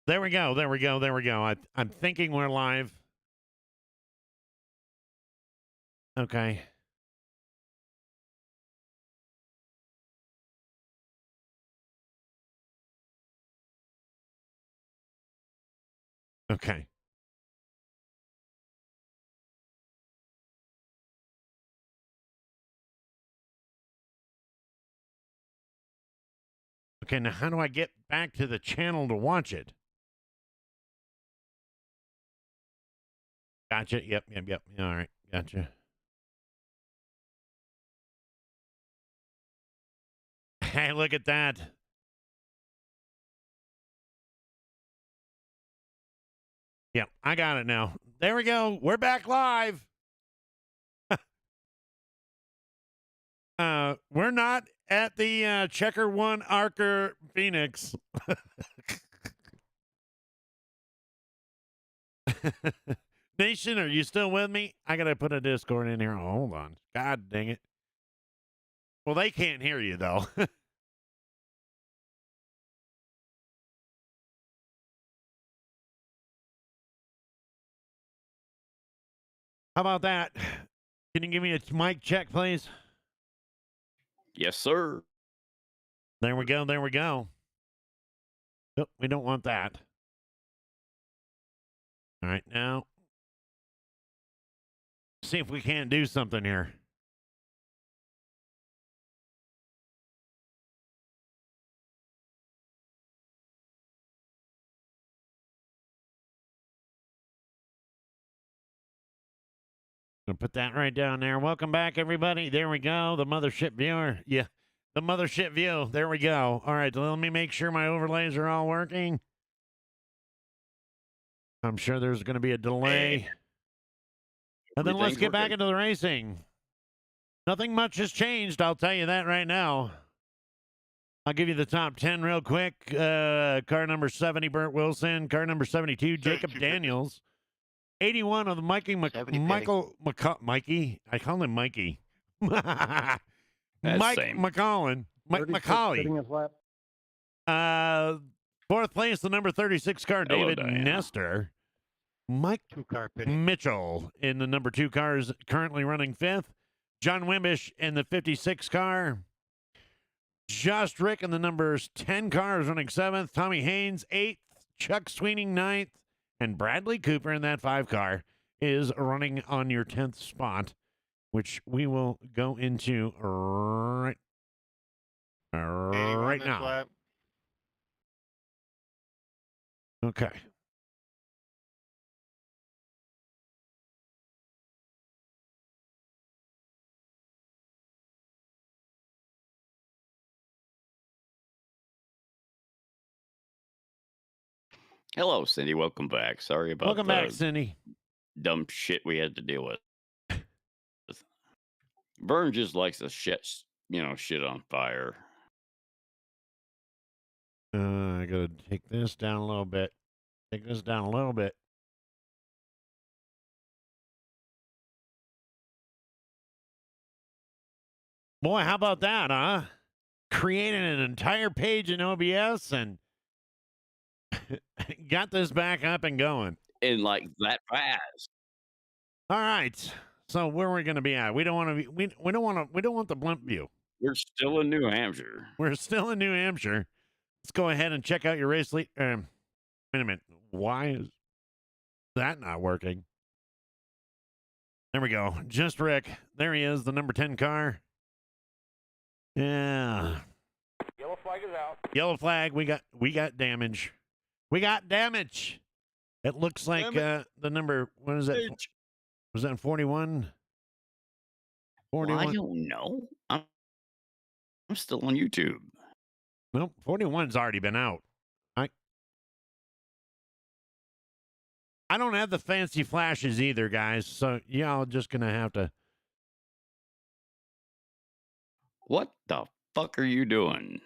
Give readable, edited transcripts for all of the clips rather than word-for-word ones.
There we go. There we go. There we go. I'm thinking we're live. Okay. Okay. Okay, now how do I get back to the channel to watch it? Gotcha. Yep. All right. Gotcha. Hey, look at that. Yep, I got it now. There we go. We're back live. We're not at the Checkerwon Arca Phoenix. Nation, are you still with me? I gotta put a Discord in here. Oh, hold on. God dang it. Well, they can't hear you though. How about that? Can you give me a mic check, please? Yes, sir. There we go. There we go. Nope, we don't want that. All right, now see if we can't do something here. Gonna put that right down there. Welcome back, everybody. There we go. The mothership viewer. Yeah, the mothership view. There we go. All right, let me make sure my overlays are all working. I'm sure there's going to be a delay. And then let's get back into the racing. Nothing much has changed, I'll tell you that right now. I'll give you the top 10 real quick. Car number 70, Burt Wilson. Car number 72, Jacob Daniels. 81 of the Mikey. I call him Mikey. Mike McCollin. Mike Macaulay. Fourth place, the number 36 car, David Nestor. Mike Mitchell in the number 2 car is currently running 5th. John Wimbish in the 56 car. Just Rick in the numbers 10 car is running 7th. Tommy Haynes 8th. Chuck Sweeney 9th. And Bradley Cooper in that 5 car is running on your 10th spot, which we will go into right now. Lap. Okay. Hello, Cindy. Welcome back. Sorry about Welcome back, Cindy. Dumb shit we had to deal with. Vern just likes to shit on fire. I gotta take this down a little bit. Take this down a little bit. Boy, how about that, huh? Created an entire page in OBS and got this back up and going. And like that fast. All right. So where are we going to be at? We don't want to be. We don't want the blimp view. We're still in New Hampshire. We're still in New Hampshire. Let's go ahead and check out your race lead. Wait a minute. Why is that not working? There we go. Just Rick. There he is. The number 10 car. Yeah. Yellow flag is out. Yellow flag. We got damage. We got damage. It looks like the number. What is it? Was that 41? 41? Well, I don't know. I'm still on YouTube. Nope, 41's already been out. I don't have the fancy flashes either, guys. So y'all just gonna have to. What the fuck are you doing?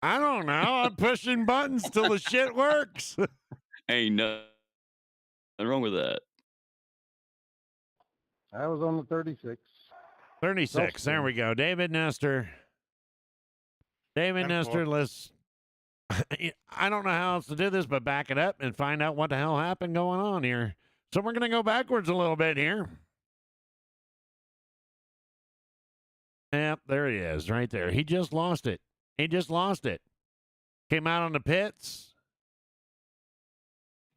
I don't know. I'm pushing buttons till the shit works. Ain't nothing wrong with that. I was on the 36. 36. There we go. David Nestor. David Nestor, let's I don't know how else to do this but back it up and find out what the hell happened going on here. So we're going to go backwards a little bit here. Yep, there he is, right there. He just lost it. He just lost it. Came out on the pits.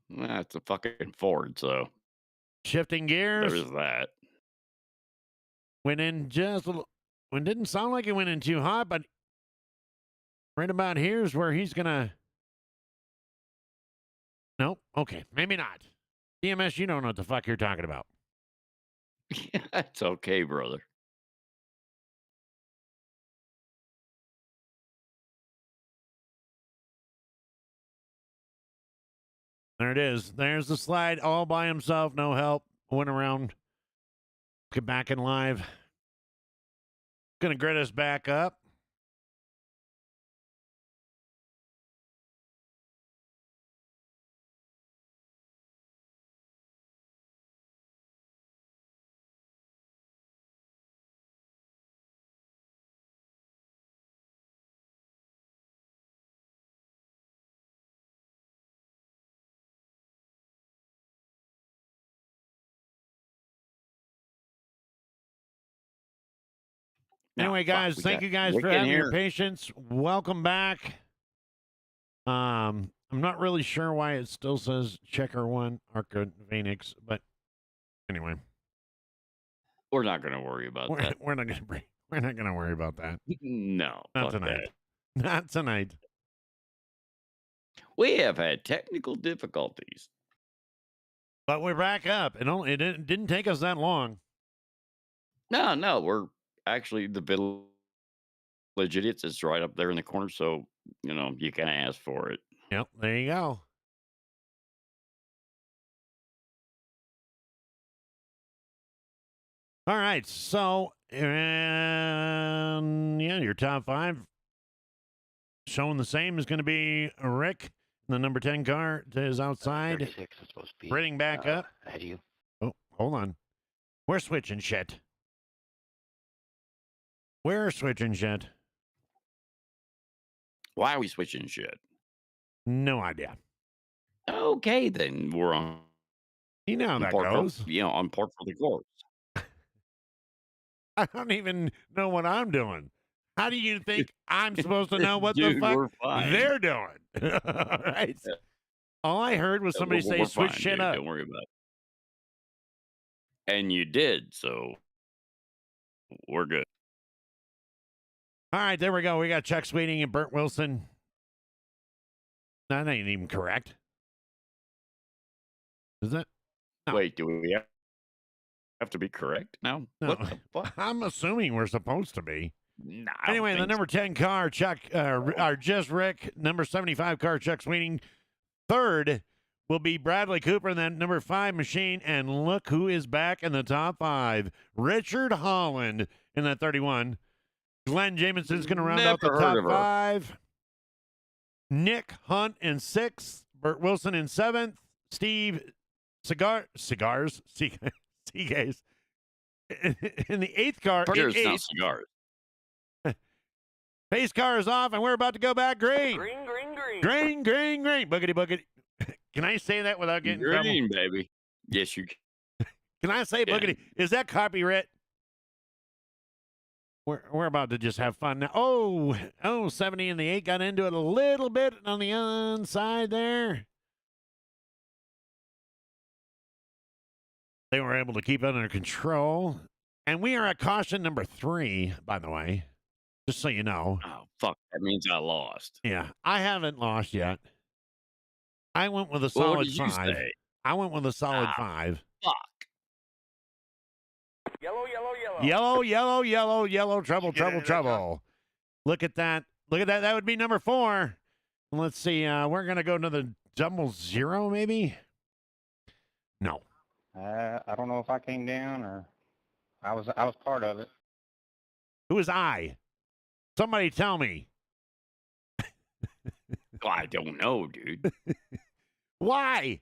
That's a fucking Ford, so Shifting gears. there's that. Went in just a little. It didn't sound like it went in too hot, but right about here is where he's going to. Nope. Okay. Maybe not. DMS, you don't know what the fuck you're talking about. It's okay, brother. There it is. There's the slide all by himself. No help. Went around. Get back in live. Gonna grid us back up. Anyway, guys, thank you guys for having your patience. Welcome back. I'm not really sure why it still says Checkerwon, Arca, Phoenix, but anyway, We're not going to worry about that. we're not gonna worry about that. No, Not fuck tonight. that. Not tonight. We have had technical difficulties. But we're back up. It didn't take us that long. No, we're actually the Village Idiots is right up there in the corner, so you can ask for it. Yep, there you go. All right, so yeah, your top five showing the same is going to be Rick. The number 10 car is outside. 36 is supposed to be. Bringing back up. Ahead of you. Oh, hold on. We're switching shit. We're switching shit. Why are we switching shit? No idea. Okay, then we're on. You know how that par goes. on par for the course. I don't even know what I'm doing. How do you think I'm supposed to know what Dude, the fuck we're fine. they're doing? All right. Yeah. All I heard was somebody say, We're switch fine, shit dude. up. Don't worry about it. And you did, so we're good. All right, there we go. We got Chuck Sweeting and Burt Wilson. That ain't even correct. Is it? No. Wait, do we have to be correct now? No. What the fuck? I'm assuming we're supposed to be. Nah, Anyway, the number 10 car, Chuck, or just Rick. Number 75 car, Chuck Sweeting. Third will be Bradley Cooper, and then number 5 Machine. And look who is back in the top 5. Richard Holland in that 31. Glenn Jaminson's going to round out the top 5. Nick Hunt in 6th. Burt Wilson in 7th. Steve Cigars. Seagaze. In the 8th car. Sure, it's not cigars. Pace car is off, and we're about to go back green. Green. Green. Boogity, boogity. Can I say that without getting in Green, baby. Yes, you can. Can I say boogity? Is that copyright? We're about to just have fun now. Oh, 70 in the 8 got into it a little bit on the inside there. They were able to keep it under control. And we are at caution number 3, by the way. Just so you know. Oh, fuck. That means I lost. Yeah, I haven't lost yet. I went with a solid what did 5. You say? I went with a solid 5. Fuck. Yellow. Trouble. Look at that. That would be number 4. Let's see. We're going to go to the double 0, maybe? No. I don't know if I came down or I was part of it. Who is I? Somebody tell me. I don't know, dude. Why?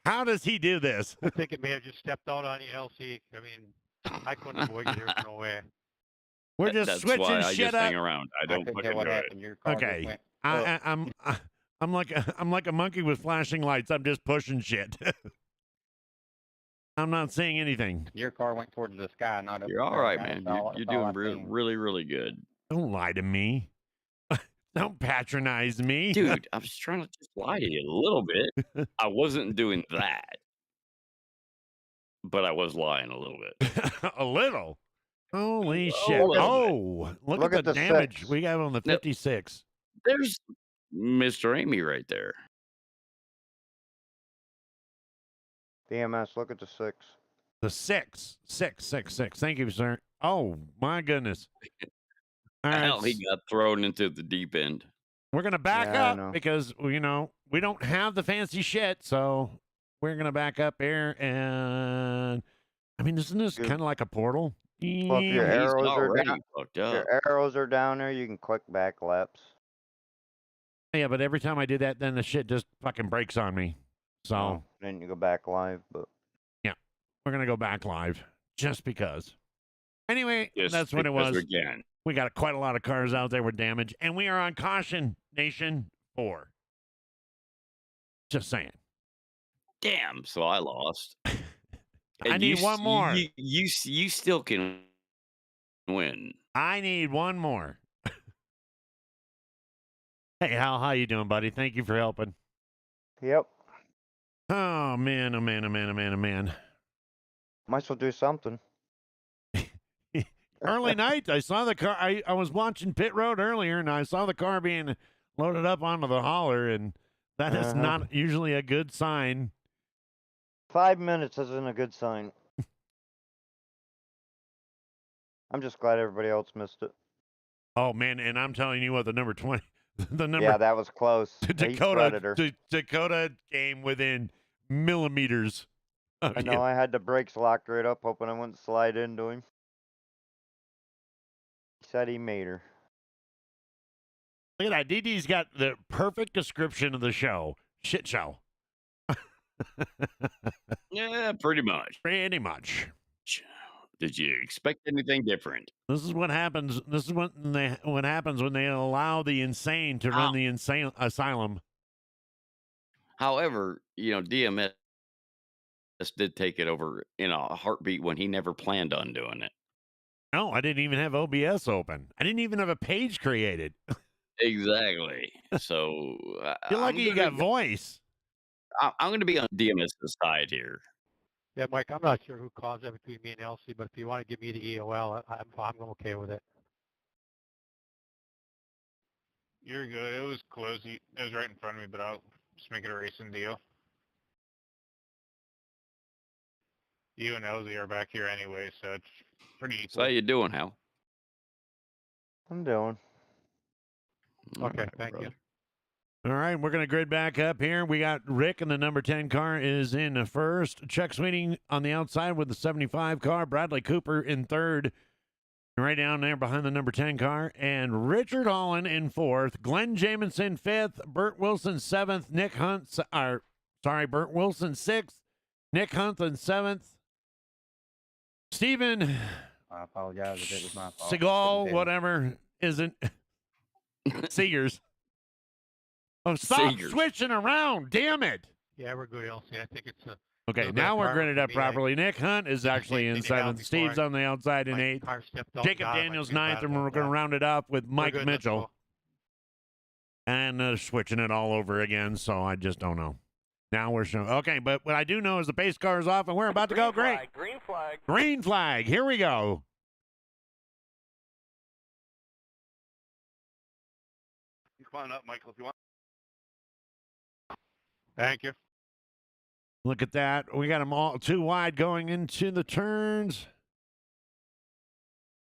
How does he do this? I think it may have just stepped out on you, LC. I mean, I couldn't avoid you. There's no way. We're just That's switching why I shit just up. hang around. I don't couldn't fucking tell what do it. happened. Your car just Okay. went. I'm like a monkey with flashing lights. I'm just pushing shit. I'm not saying anything. Your car went towards the sky, not up You're the all trail. right, That's man. all, You're that's all I doing seen. really, really good. Don't lie to me. Don't patronize me. Dude, I was trying to just lie to you a little bit. I wasn't doing that. But I was lying a little bit. A little. Holy Oh, shit. a little Oh, look at the damage 6. we got on the Now, 56. there's Mr. Amy right there. DMS, look at the 6. The 6. 6. Thank you, sir. Oh, my goodness. All right. Hell, he got thrown into the deep end. We're going to back Yeah, I up know. because, we don't have the fancy shit. So we're going to back up here. And, I mean, isn't this Good. kind of like a portal? Well, if your He's arrows are already down, fucked if up. your arrows are down there, you can click back laps. Yeah, but every time I do that, then the shit just fucking breaks on me. So Oh, then you go back live, but we're going to go back live just because. Anyway, Just that's what it because was. Again. We got quite a lot of cars out there with damage, and we are on caution nation 4. Just saying. Damn, so I lost. I And need one more. You still can win. I need one more. Hey, Hal, how you doing, buddy? Thank you for helping. yep. Oh, man, oh, man, oh, man, oh, man, oh, man. Might as well do something. Early night, I saw the car. I was watching Pit Road earlier, and I saw the car being loaded up onto the hauler, and that is Uh-huh. not usually a good sign. 5 minutes isn't a good sign. I'm just glad everybody else missed it. Oh, man, and I'm telling you what, the number 20, the number Yeah, that was close. He shredded her. Dakota came within millimeters of I you. know I had the brakes locked right up, hoping I wouldn't slide into him. He said he made her. Look at that. DD's got the perfect description of the show. Shit show. Yeah, pretty much. Pretty much. Did you expect anything different? This is what happens. This is what happens when they allow the insane to run the insane asylum. However, DMS did take it over in a heartbeat when he never planned on doing it. No, I didn't even have OBS open. I didn't even have a page created. Exactly. So You're lucky you got voice. I'm going to be on DMS's side here. Yeah, Mike, I'm not sure who caused that between me and Elsie, but if you want to give me the EOL, I'm okay with it. You're good. It was close. It was right in front of me, but I'll just make it a racing deal. You and Elsie are back here anyway, so it's pretty So equal. how you doing, Hal? I'm doing. Okay, Alright, thank you. brother. All right, we're going to grid back up here. We got Rick in the number 10 car is in first. Chuck Sweeney on the outside with the 75 car. Bradley Cooper in third. Right down there behind the number 10 car. And Richard Holland in fourth. Glenn Jamison fifth. Burt Wilson seventh. Burt Wilson sixth. Nick Hunt in seventh. Steven I apologize if it was my fault. Seagal, Didn't whatever, isn't. Seegers. Oh, stop Seegers. switching around. Damn it. Yeah, we're good, Elsie. I think it's a Okay, little bit now of we're karma gridded for up me. properly. Nick Hunt is actually in cleaned it out seventh. before Steve's on the outside in my eighth. car stepped off Jacob God, I'm Daniels too bad ninth, and about we're going to that. round it up with We're Mike good, let's Mitchell. go. And switching it all over again, so I just don't know. Now we're showing. Okay, but what I do know is the pace car is off, and we're about to go great. Green flag. Green flag. Here we go. You come on up, Michael, if you want. Thank you. Look at that. We got them all too wide going into the turns.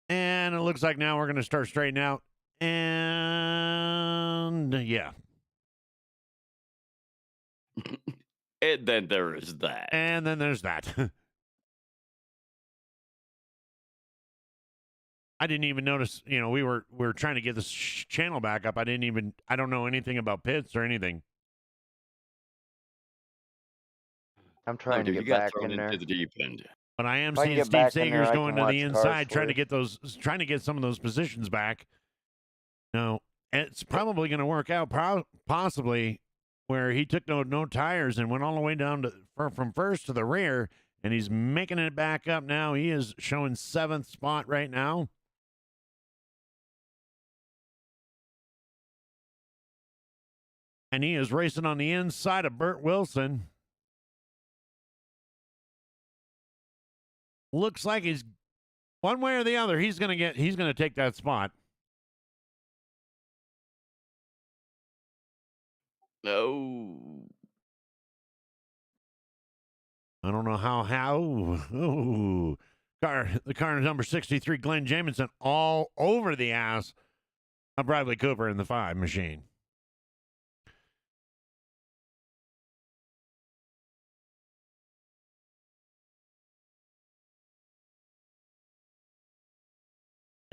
And it looks like now we're going to start straightening out. And yeah. And then there is that. And then there's that. I didn't even notice, we were trying to get this channel back up. I don't know anything about pits or anything. I'm trying to dude, get you got back thrown in there. into the deep end. But I am If I can seeing get Steve back in there, Sagers I going can to the watch cars inside, for trying to you. get some of those positions back. No. it's probably going to work out possibly where he took no tires and went all the way down from first to the rear, and he's making it back up now. He is showing 7th spot right now. And he is racing on the inside of Burt Wilson. Looks like he's one way or the other. He's going to take that spot. No. I don't know how. Ooh. The car number 63, Glenn Jamison, all over the ass of Bradley Cooper in the 5 machine.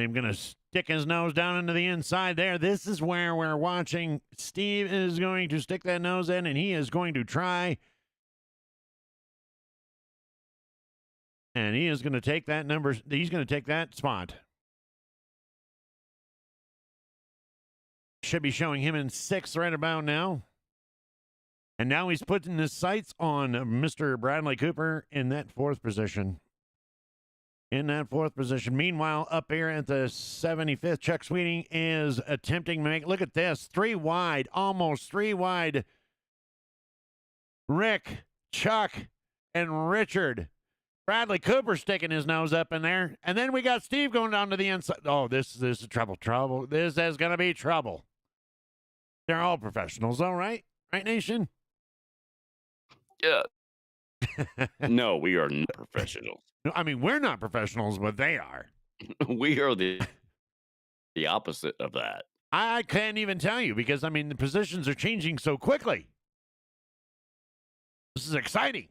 I'm going to stick his nose down into the inside there. This is where we're watching. Steve is going to stick that nose in, and he is going to try. And he is going to take that number. He's going to take that spot. Should be showing him in 6th right about now. And now he's putting his sights on Mr. Bradley Cooper in that 4th position. Meanwhile, up here at the 75th, Chuck Sweeting is attempting to make, look at this, 3 wide, almost 3 wide. Rick, Chuck, and Richard. Bradley Cooper sticking his nose up in there. And then we got Steve going down to the inside. Oh, this is trouble. This is going to be trouble. They're all professionals, though, right? Right, Nation? Yeah. No, we are not professionals. No, I mean, we're not professionals, but they are. We are the opposite of that. I can't even tell you because, I mean, the positions are changing so quickly. This is exciting.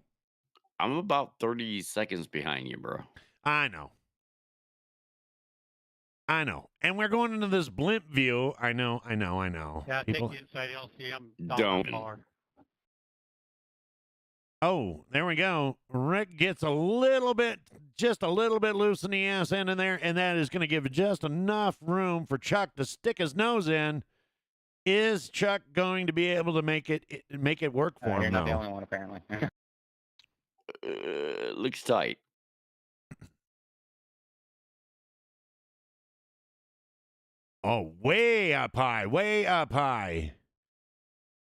I'm about 30 seconds behind you, bro. I know. And we're going into this blimp view. I know. Yeah, People... take the inside LC. I'm Don't. far. Oh, there we go. Rick gets just a little bit loose in the ass end in there, and that is going to give just enough room for Chuck to stick his nose in. Is Chuck going to be able to make it work for him? You're not the No. only one, apparently. Looks tight. Oh, way up high.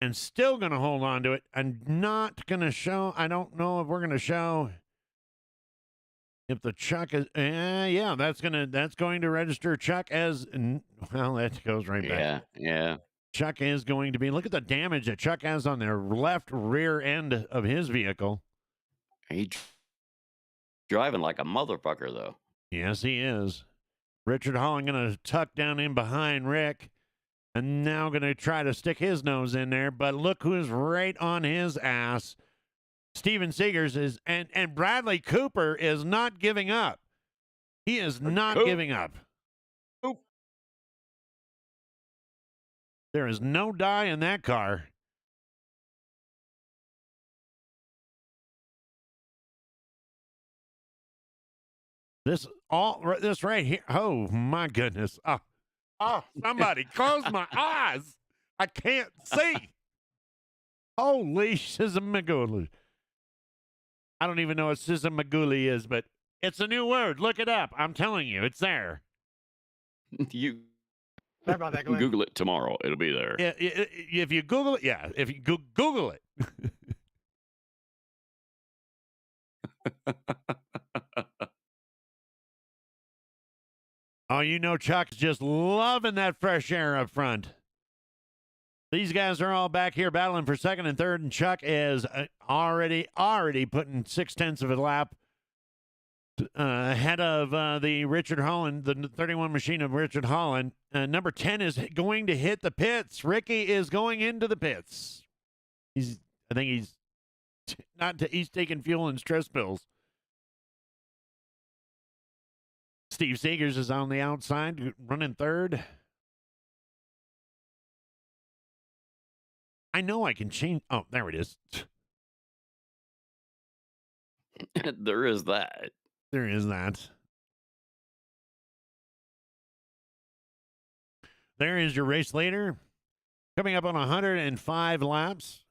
And still going to hold on to it. And not going to show. I don't know if we're going to show if the Chuck is. Yeah, that's going to register Chuck as. Well, that goes right back. Yeah. Chuck is going to be. Look at the damage that Chuck has on the left rear end of his vehicle. He driving like a motherfucker, though. Yes, he is. Richard Holland going to tuck down in behind Rick. And now going to try to stick his nose in there. But look who's right on his ass. Steven Seegers is, and Bradley Cooper is not giving up. He is not giving up. There is no die in that car. This right here. Oh my goodness. Oh, somebody close my eyes. I can't see. Holy Shizamaguli. I don't even know what Shizamaguli is, but it's a new word. Look it up. I'm telling you, it's there. You Sorry about that, Glenn. Google it tomorrow. It'll be there. If you Google it, yeah. If you Google it. Oh, you know Chuck's just loving that fresh air up front. These guys are all back here battling for 2nd and 3rd, and Chuck is already putting 0.6 of a lap ahead of the Richard Holland, the 31 machine of Richard Holland. Number 10 is going to hit the pits. Ricky is going into the pits. He's taking fuel and stress pills. Steve Seegers is on the outside, running 3rd. I know I can change. Oh, there it is. There is that. There is that. there is your race leader. Coming up on 105 laps.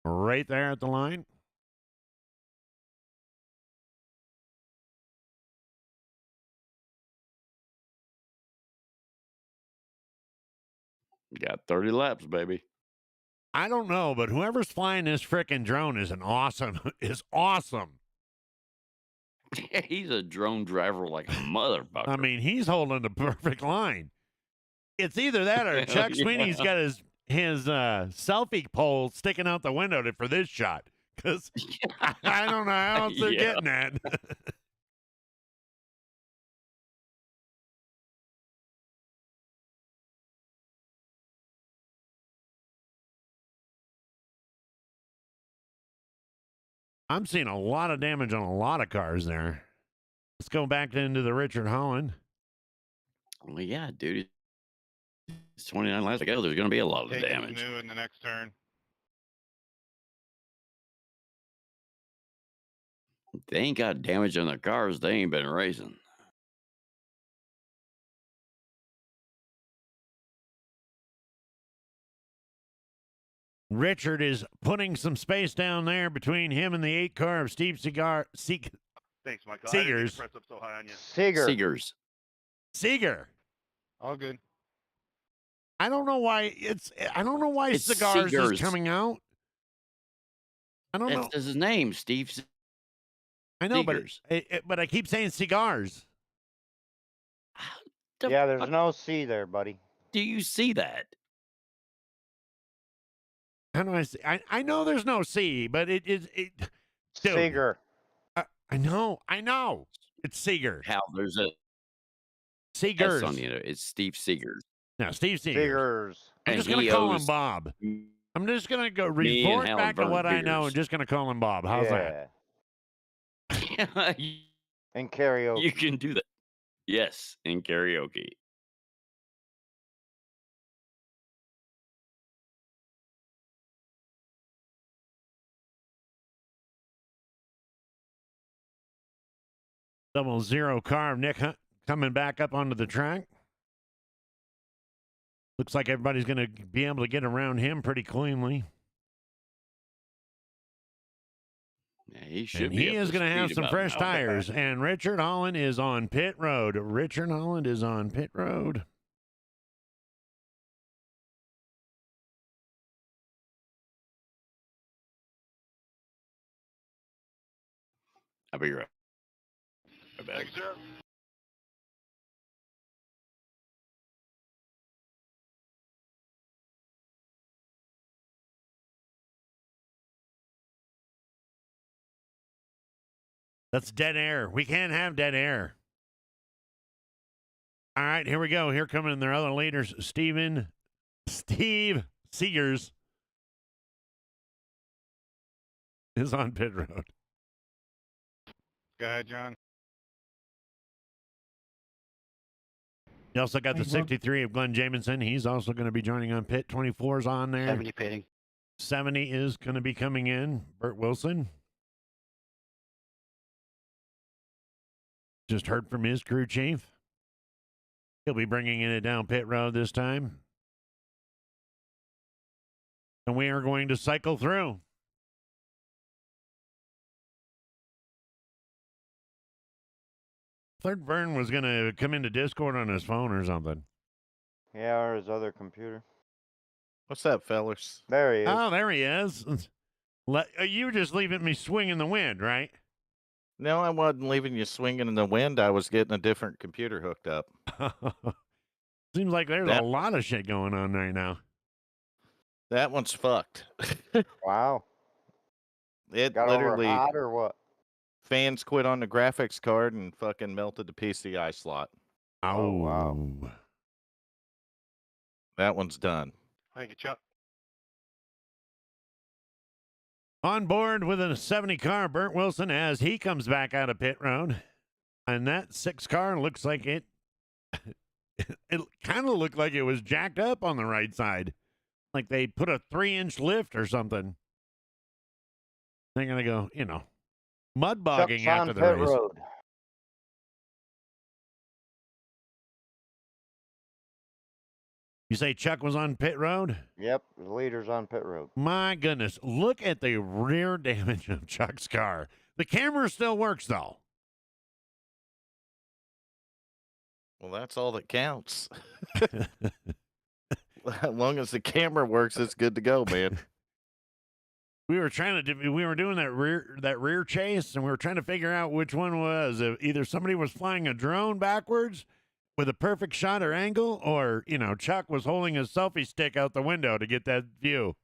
Right there at the line. Got 30 laps, baby. I don't know, but whoever's flying this frickin' drone is awesome. He's a drone driver like a motherfucker. I mean, he's holding the perfect line. It's either that or Chuck Sweeney's got his selfie pole sticking out the window for this shot. Because I don't know how else they're getting that. I'm seeing a lot of damage on a lot of cars there. Let's go back into the Richard Holland. Well, yeah, dude. It's 29 laps to go. There's going to be a lot of Take it damage. new in the next turn. If they ain't got damage on their cars, they ain't been racing. Richard is putting some space down there between him and the 8 car of Steve Thanks, Michael. I didn't mean to Seegers. press up so high on you. Seegers. Seeger. All good. I don't know why It's cigars is Seegers. coming out. I don't know. That's his name, Steve. I know, Seegers. but I keep saying cigars. The Yeah, there's fuck no C there, buddy. Do you see that? How do I say? I know there's no C, but it is it. Dude. Seeger. I know. It's Seeger. How there's a Seegers. S on you. It's Steve Seegers. No, Steve Seegers. Seegers. I'm And just gonna he call him owes Bob. I'm just gonna go me and report Hal back to Vern what I know beers. and just gonna call him Bob. How's that? you And karaoke. can do that. Yes, in karaoke. Double zero car of Nick Hunt coming back up onto the track. Looks like everybody's going to be able to get around him pretty cleanly. Yeah, he should And be. he up is to going to have speed some about fresh now. tires. And Richard Holland is on pit road. Richard Holland is on pit road. I'll be right back. Thanks, sir. That's dead air. We can't have dead air. All right, here we go. Here coming their other leaders, Steve Seegers is on pit road. Go ahead, John. You also got the Thanks, bro. 63 of Glenn Jamison. He's also going to be joining on pit. 24's on there. 70 pitting. 70 is going to be coming in. Bert Wilson. Just heard from his crew chief. He'll be bringing it down pit road this time. And we are going to cycle through. Third Vern was going to come into Discord on his phone or something. Yeah, or his other computer. What's up, fellas? There he is. Oh, there he is. You were just leaving me swing in the wind, right? No, I wasn't leaving you swinging in the wind. I was getting a different computer hooked up. Seems like there's That- a lot of shit going on right now. That one's fucked. Wow. It Got literally over hot or what? fans quit on the graphics card and fucking melted the PCI slot. Oh, wow. That one's done. Thank you, Chuck. On board with a 70 car, Bert Wilson, as he comes back out of pit road. And that 6 car looks like it kind of looked like it was jacked up on the right side. Like they put a 3-inch lift or something. They're going to go, mud bogging Chuck's after on the pit race. road. You say Chuck was on pit road? Yep, the leader's on pit road. My goodness, look at the rear damage of Chuck's car. The camera still works, though. Well, that's all that counts. As long as the camera works, it's good to go, man. We were doing that rear chase, and we were trying to figure out which one was. Either somebody was flying a drone backwards with a perfect shot or angle, or, Chuck was holding his selfie stick out the window to get that view.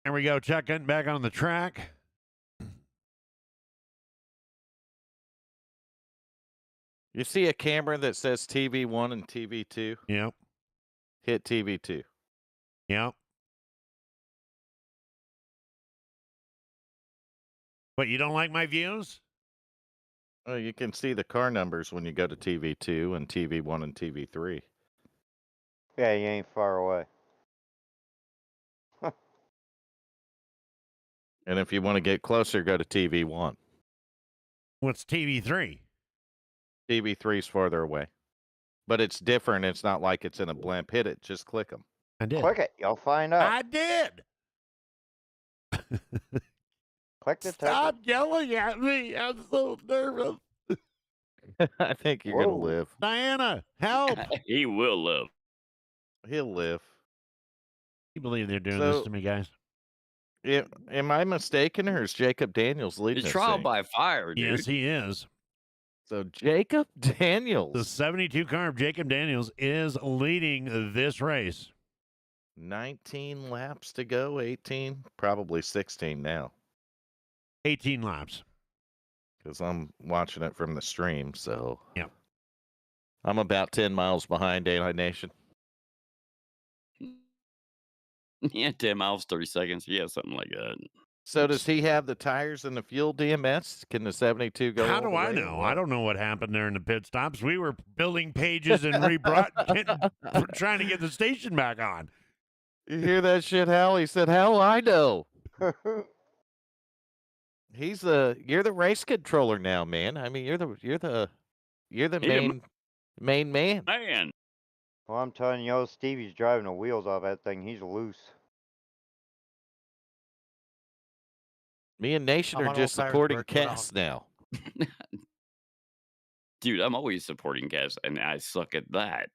There we go, Chuck getting back on the track. You see a camera that says TV1 and TV2? Yep. Hit TV2. Yep. But you don't like my views? Oh, you can see the car numbers when you go to TV2 and TV1 and TV3. Yeah, you ain't far away. And if you want to get closer, go to TV1. What's TV3? TV3's farther away. But it's different. It's not like it's in a blimp. Hit it. Just click them. I did. Click it. You'll find out. I did. Click the Stop ticket. yelling at me. I'm so nervous. I think you're going Whoa. to live. Diana, help. He will live. He'll live. You believe they're doing this So- to me, guys? Yeah, am I mistaken, or is Jacob Daniels leading It's this trial thing? by fire, dude. Yes, he is. So Jacob Daniels, The 72 car of Jacob Daniels is leading this race. 19 laps to go, 18, probably 16 now, 18 laps. because I'm watching it from the stream. So Yep. I'm about 10 miles behind, ain't I, Nation? Yeah, 10 miles, 30 seconds. Yeah, something like that. So does he have the tires and the fuel DMS? Can the 72 go? How all do the I way or know? what? I don't know what happened there in the pit stops. We were building pages and trying to get the station back on. You hear that shit, Hal? He said, "Hell, I know." You're the race controller now, man. I mean, you're the Yeah, main man. Man, Well, I'm telling you, Stevie's driving the wheels off that thing. He's loose. Me and Nation I'm are on just all tires, supporting Bert, go down. Cass now. dude, I'm always supporting Cass, and I suck at that.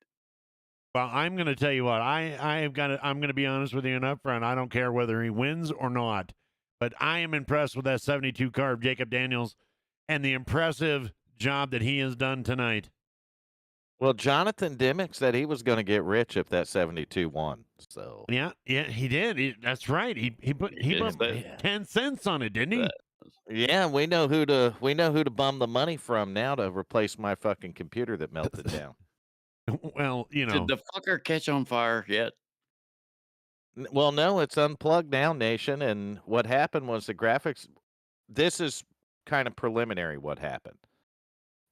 Well, I'm going to tell you what. I'm going to be honest with you and upfront. I don't care whether he wins or not, but I am impressed with that 72 car of Jacob Daniels and the impressive job that he has done tonight. Well, Jonathan Dimmick said he was going to get rich if that 72 won. So Yeah, he did. That's right. He put Yes, but- 10 cents on it, didn't he? But- yeah, we know who to bum the money from now to replace my fucking computer that melted down. Well, Did the fucker catch on fire yet? Well, no, it's unplugged now, Nation. And what happened was the graphics. This is kind of preliminary what happened.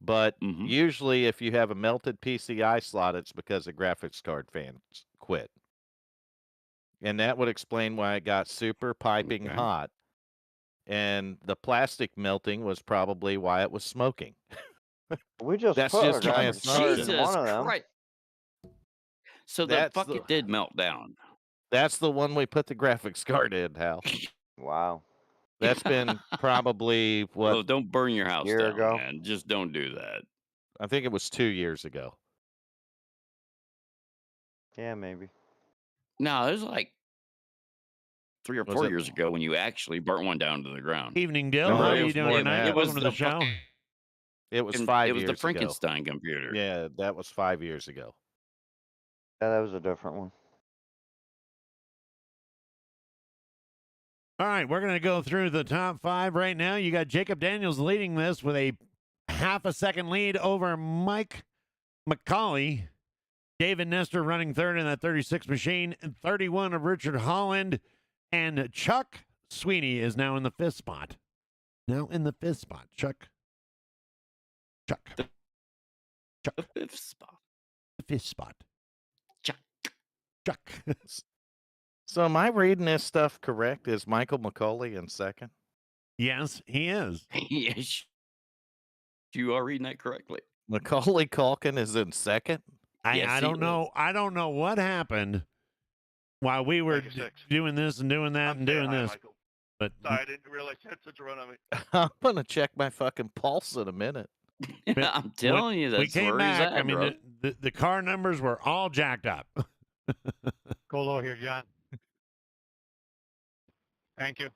But Mhm. usually, if you have a melted PCI slot, it's because the graphics card fans quit. And that would explain why it got super piping Okay. hot. And the plastic melting was probably why it was smoking. We just That's put just a my graphics card in assumption. Jesus one of them. Christ. So the That's bucket the- did melt down. That's the one we put the graphics card in, Hal. Wow. That's been probably what Well, don't burn your house Year down, ago. man. Just don't do that. I think it was 2 years ago. Yeah, maybe. No, it was like 3 or Was 4 it- years ago when you actually burnt one down to the ground. Evening, Dill. No, How are it you was doing more than tonight? that. It was Welcome to the the show. It was And 5 it was years the ago. Frankenstein computer. Yeah, that was 5 years ago. Yeah, that was a different one. All right, we're going to go through the top 5 right now. You got Jacob Daniels leading this with a half a second lead over Mike McCauley. David Nestor running third in that 36 machine, and 31 of Richard Holland. And Chuck Sweeney is now in the 5th spot. Chuck. The 5th spot. The 5th spot. Chuck. Chuck. So am I reading this stuff correct? Is Michael McCauley in second? Yes, he is. Yes. You are reading that correctly. Macaulay Culkin is in second? Yes, I he don't know. I don't know what happened while we were 96. doing this and doing that I'm and saying doing hi, this. Michael. But Sorry, I didn't realize you had such a run on me. I'm gonna check my fucking pulse in a minute. I'm telling you, we that's came where he's back. at, I mean, bro. the car numbers were all jacked up. Go low here, John. Thank you.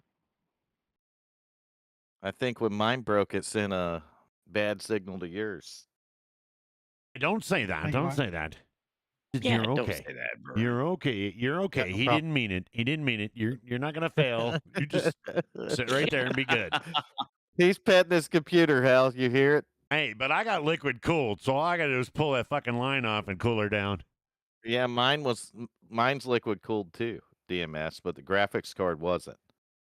I think when mine broke, it sent a bad signal to yours. Don't say that. Hey, Don't Mark. say that. Yeah, You're don't okay. say that, bro. You're okay. You're okay. no He problem. didn't mean it. He didn't mean it. You're not gonna fail. You just sit right there and be good. He's petting his computer, Hal. You hear it? Hey, but I got liquid cooled, so all I gotta do is pull that fucking line off and cool her down. Yeah, mine's liquid cooled too, DMS, but the graphics card wasn't.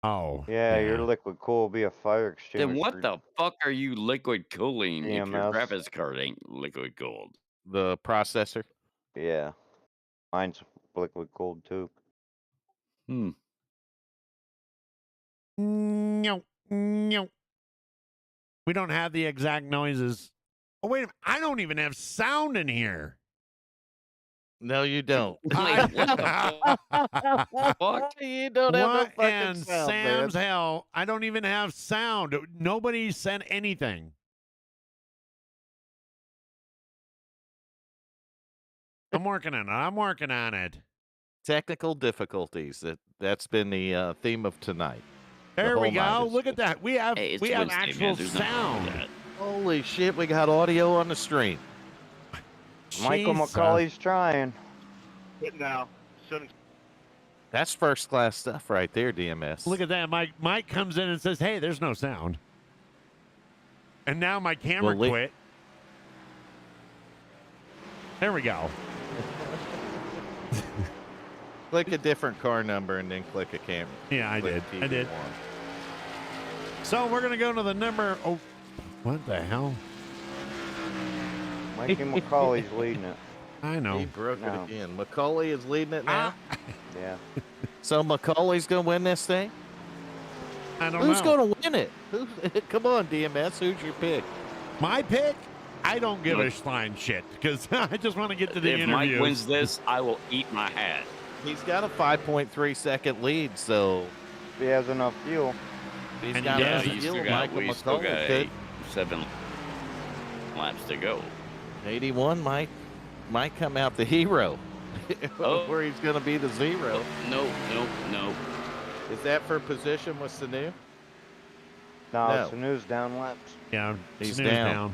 Oh. Yeah, your liquid cool will be a fire extinguisher. Then what the fuck are you liquid cooling if your EMS. graphics card ain't liquid cooled? The processor. Yeah. Mine's liquid cooled too. Hmm. No. No. We don't have the exact noises. Oh, wait a minute. I don't even have sound in here. No, you don't. Like, what the fuck? You don't have no What fucking and sound, Sam's man. hell? I don't even have sound. Nobody sent anything. I'm working on it. I'm working on it. Technical difficulties. That's been the theme of tonight. There we whole night go. is Look at that. We have Hey, it's we have Wednesday, actual man. There's nothing wrong with sound. that. Holy shit, we got audio on the stream. Michael Jesus. McCauley's trying. Good now. Shouldn't. That's first class stuff right there, DMS. Look at that. Mike comes in and says, "Hey, there's no sound." And now my camera Well, quit. There we go. Click a different car number and then click a camera. Yeah, I Click did. I did. TV1. So we're gonna go to the number. Oh, what the hell? Mikey McCauley's leading it. I know. He broke No. it again. Macaulay is leading it now. Yeah. So Macaulay's gonna win this thing? I don't Who's know. gonna win it? Come on, DMS. Who's your pick? My pick? I don't give a Look. flying shit because I just want to get to the If interview. Mike wins this, I will eat my hat. He's got a 5.3 second lead, so If he has enough fuel. he's And got he Yeah, does. enough you fuel. still got, Michael we still got McCauley could. 7 laps to go. 81 might come out the hero. Oh. Where he's gonna be the zero. No. Is that for position with Sanu? No, No. it's the news down laps. Yeah, He's snooze down.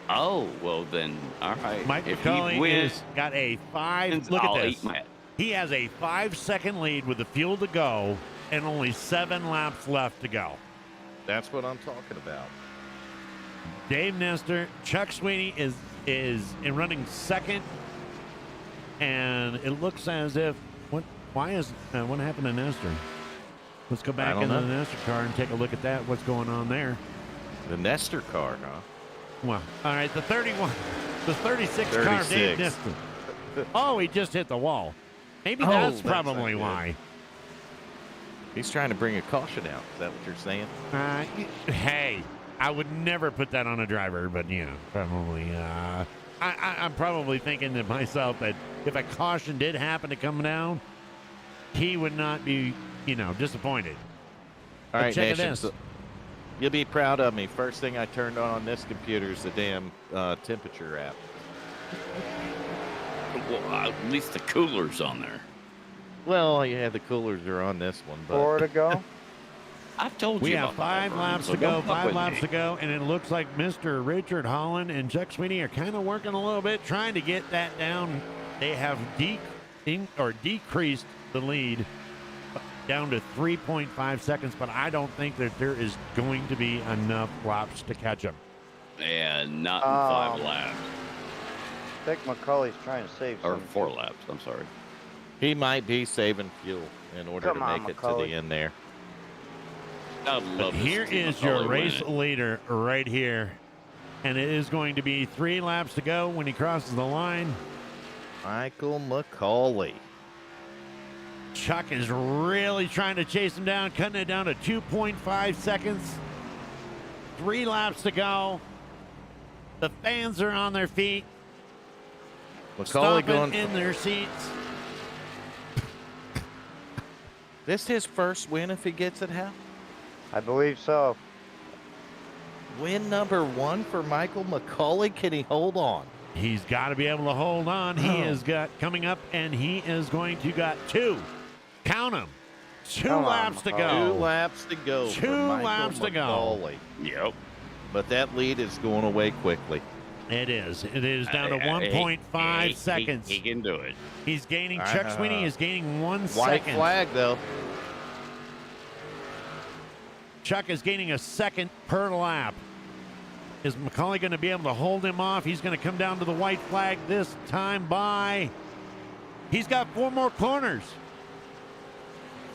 Oh, well then, all right. Mike if McCauley he wins, has got a 5. Look I'll at eat this. my hat. He has a 5-second lead with the fuel to go and only 7 laps left to go. That's what I'm talking about. Dave Nestor, Chuck Sweeney is in running second, and it looks as if what happened to Nestor? Let's go back don't into know. the Nestor car and take a look at that. What's going on there? The Nestor car, huh? Well, all right, the 36 car, Dave 36. Nestor. Oh, he just hit the wall. Maybe Oh, that's that's probably not good. why. He's trying to bring a caution out. Is that what you're saying? Hey, I would never put that on a driver, but yeah, probably. I'm probably thinking to myself that if a caution did happen to come down, he would not be, disappointed. All But right, check Nation. this. So you'll be proud of me. First thing I turned on this computer is the damn temperature app. Well, at least the cooler's on there. Well, yeah, the coolers are on this one, but 4 to go. I've told We you have about that, 5 Vern, laps so to go, don't fuck 5 with laps me. to go, and it looks like Mr. Richard Holland and Chuck Sweeney are kind of working a little bit, trying to get that down. They have decreased the lead down to 3.5 seconds, but I don't think that there is going to be enough laps to catch them. Yeah, not in 5 laps. I think McCauley's trying to save Or some. 4 laps, I'm sorry. he might be saving fuel in order Come to on, make it to Macaulay. the end there. I'd But love to here see is McCauley your win race it. leader right here, and it is going to be 3 laps to go when he crosses the line. Michael McCauley. Chuck is really trying to chase him down, cutting it down to 2.5 seconds. 3 laps to go. The fans are on their feet. Macaulay stomping going. in their seats. This his first win if he gets it, Hal? I believe so. Win number 1 for Michael Macaulay. Can he hold on? He's got to be able to hold on. He has got coming up, and he is going to got 2. Count them. 2 Come on, laps to Macaulay. go. 2 laps to go. for 2 Michael laps to go. Macaulay. Yep. But that lead is going away quickly. It is. It is down to 1.5 seconds. He can do it. He's gaining. Chuck Sweeney is gaining 1 White second. flag, though. Chuck is gaining a second per lap. Is Macaulay going to be able to hold him off? He's going to come down to the white flag this time by. He's got 4 more corners.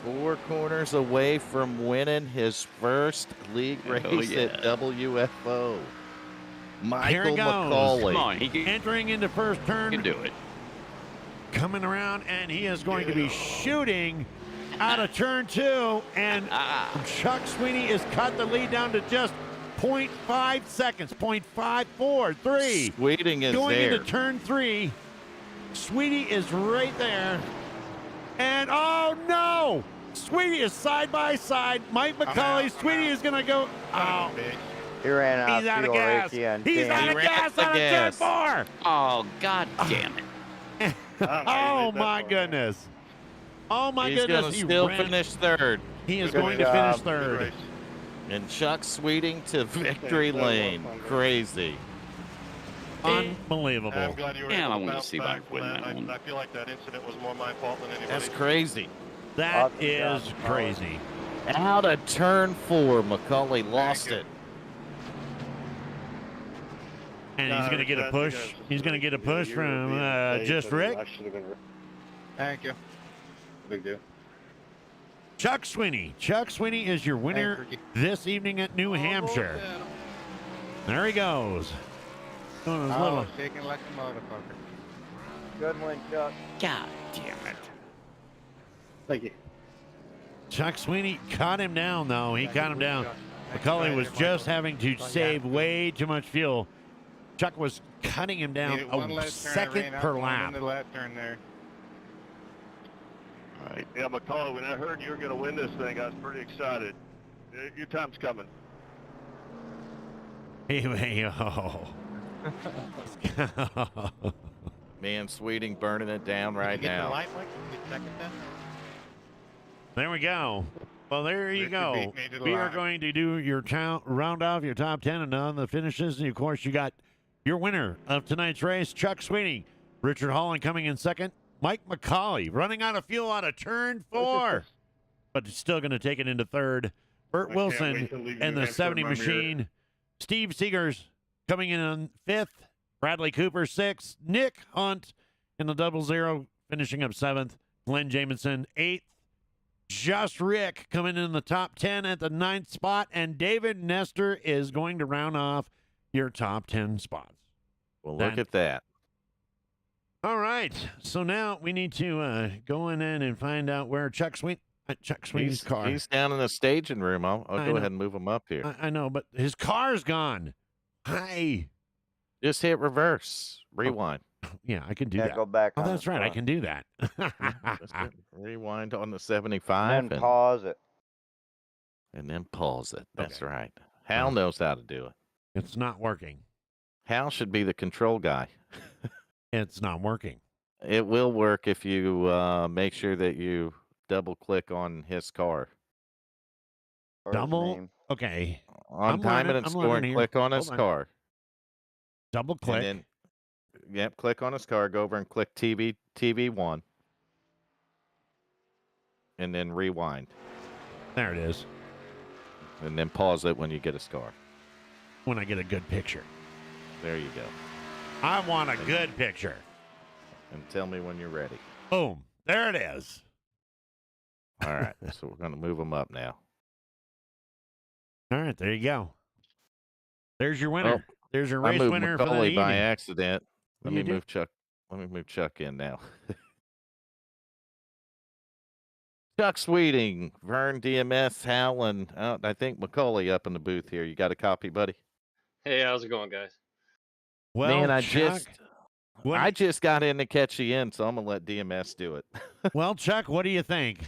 4 corners away from winning his first league race yeah. at WFO. Here Michael he goes. Macaulay. Come on, he can Entering into first turn. do it. Coming around, and he is going to be shooting out of turn 2. And Chuck Sweeney has cut the lead down to just 0.5 seconds. 0.543. Sweeting is Going there. into turn 3. Sweetie is right there. And oh no! Sweetie is side by side. Mike Macaulay. Sweetie is going to go. Oh, He ran out he's out of fuel gas. Ricky on He's 10. out He of ran gas out of on a turn gas. 4. Oh, God damn it. Oh my goodness. Oh my He's goodness. going to He still ran- finish third. He is Good going to job. finish third. And Chuck Sweeting to victory lane. Crazy. Unbelievable. I'm glad you were Damn, able I to wanna bounce see back Mike from win that. that one. I feel like that incident was more my fault than anybody's. That's crazy. That Awesome is job, crazy. Out of turn 4, Macaulay lost you. it. And he's going to get a push. He's going to get a push from Just Rick. Thank you. Big deal. Chuck Sweeney. Chuck Sweeney is your winner Thanks, Ricky. this evening at New Hampshire. There he goes. Doing his little. Oh, shaking like a motherfucker. Good one, Chuck. God damn it. Thank you. Chuck Sweeney caught him down, though. He caught him down. Macaulay was Michael. just having to Oh, yeah. save way too much fuel. Chuck was cutting him down Needed one a last turn, second ran out per one lap. into the last turn there. All right. Yeah, McCullough, when I heard you were going to win this thing, I was pretty excited. Your time's coming. Anyway, Man, Sweeting burning it down right Did you get the now. line, Mike? Did you second that? there we go. Well, there you Ricky go. beat me to the We are line. going to do your round off your top 10 and on the finishes. And of course, you got your winner of tonight's race, Chuck Sweeney. Richard Holland coming in second. Mike Macaulay running out of fuel out of turn 4, but still going to take it into third. Burt I can't Wilson wait to leave and New the Hampshire 70 in my mirror. machine. Steve Seegers coming in on 5th. Bradley Cooper 6th. Nick Hunt in the 00 finishing up 7th. Glenn Jamison 8th. Just Rick coming in the top 10 at the 9th spot. And David Nestor is going to round off your top 10 spots. Well, look at that. All right. So now we need to go in and find out where Chuck Sweeney's car. He's down in the staging room. I'll I go know. ahead and move him up here. I know, but his car's gone. Hi. Just hit reverse. Rewind. Yeah, I can do Yeah, that. go back Oh, on that's the right. I front. can do that. Just hit rewind on the 75 Then pause it. and then pause it. That's Okay. right. Hal knows how to do it. It's not working. Hal should be the control guy. It's not working. It will work if you make sure that you double click on his car. Or his Double. name. Okay. On I'm timing learning- and I'm learning scoring, here. click on his Hold on. car. Double click. And then, yep, click on his car, go over and click TV1. And then rewind. There it is. And then pause it when you get his car. When I get a good picture. There you go. I want a good picture. And tell me when you're ready. Boom. There it is. All right. So we're going to move them up now. All right. There you go. There's your winner. Oh, There's your I race moved winner for the Macaulay by evening. accident. Let You me did? move Chuck. Let me move Chuck in now. Chuck Sweeting, Vern DMS, Hal, and I think Macaulay up in the booth here. You got a copy, buddy? Hey, how's it going, guys? Well, Man, I Chuck, just What do I you- just got in to catch the end, so I'm gonna let DMS do it. well, Chuck, what do you think?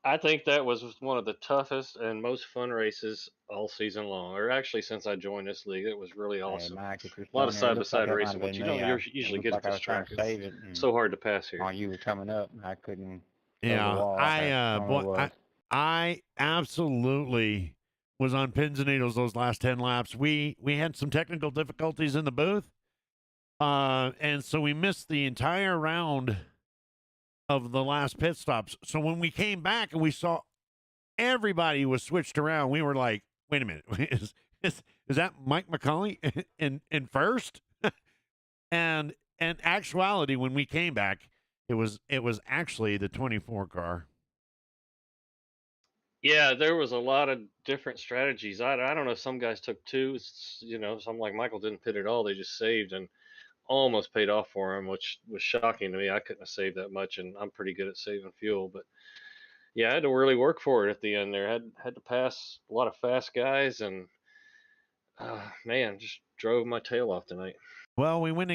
I think that was one of the toughest and most fun races all season long, or actually since I joined this league. It was really Hey, awesome. Mike, if you're A lot of still in there, it looks like side-by-side that might racing, have which been you me. don't It usually looks get like at I this was trying track. to It's save it, and so hard to pass here. while you were coming up, I couldn't go to the Yeah, wall. I don't know what it was. I absolutely was on pins and needles those last 10 laps. We had some technical difficulties in the booth, and so we missed the entire round of the last pit stops. So when we came back and we saw everybody was switched around, we were like, "Wait a minute, is that Mike McCauley in first?" And in actuality, when we came back, it was actually the 24 car. Yeah, there was a lot of different strategies. I don't know if some guys took two, some like Michael didn't pit at all. They just saved and almost paid off for him, which was shocking to me. I couldn't have saved that much, and I'm pretty good at saving fuel. But yeah, I had to really work for it at the end there. Had to pass a lot of fast guys, and man, just drove my tail off tonight. Well, we went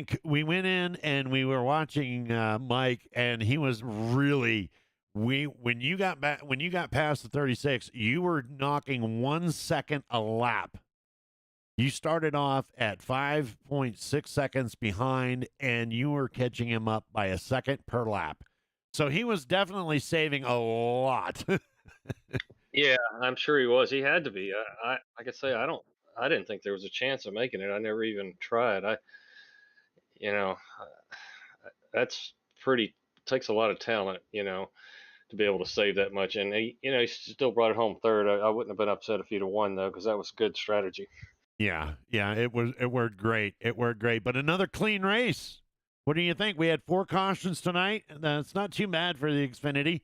in and we were watching Mike, and he was really when you got past the 36, you were knocking 1 second a lap. You started off at 5.6 seconds behind, and you were catching him up by a second per lap. So he was definitely saving a lot. Yeah, I'm sure he was. He had to be. I like I say, I didn't think there was a chance of making it. I never even tried. You know, that's pretty takes a lot of talent, to be able to save that much. And he still brought it home third. I wouldn't have been upset if he'd have won though, because that was good strategy. Yeah, it worked great. It worked great. But another clean race. What do you think? We had 4 cautions tonight. That's not too bad for the Xfinity.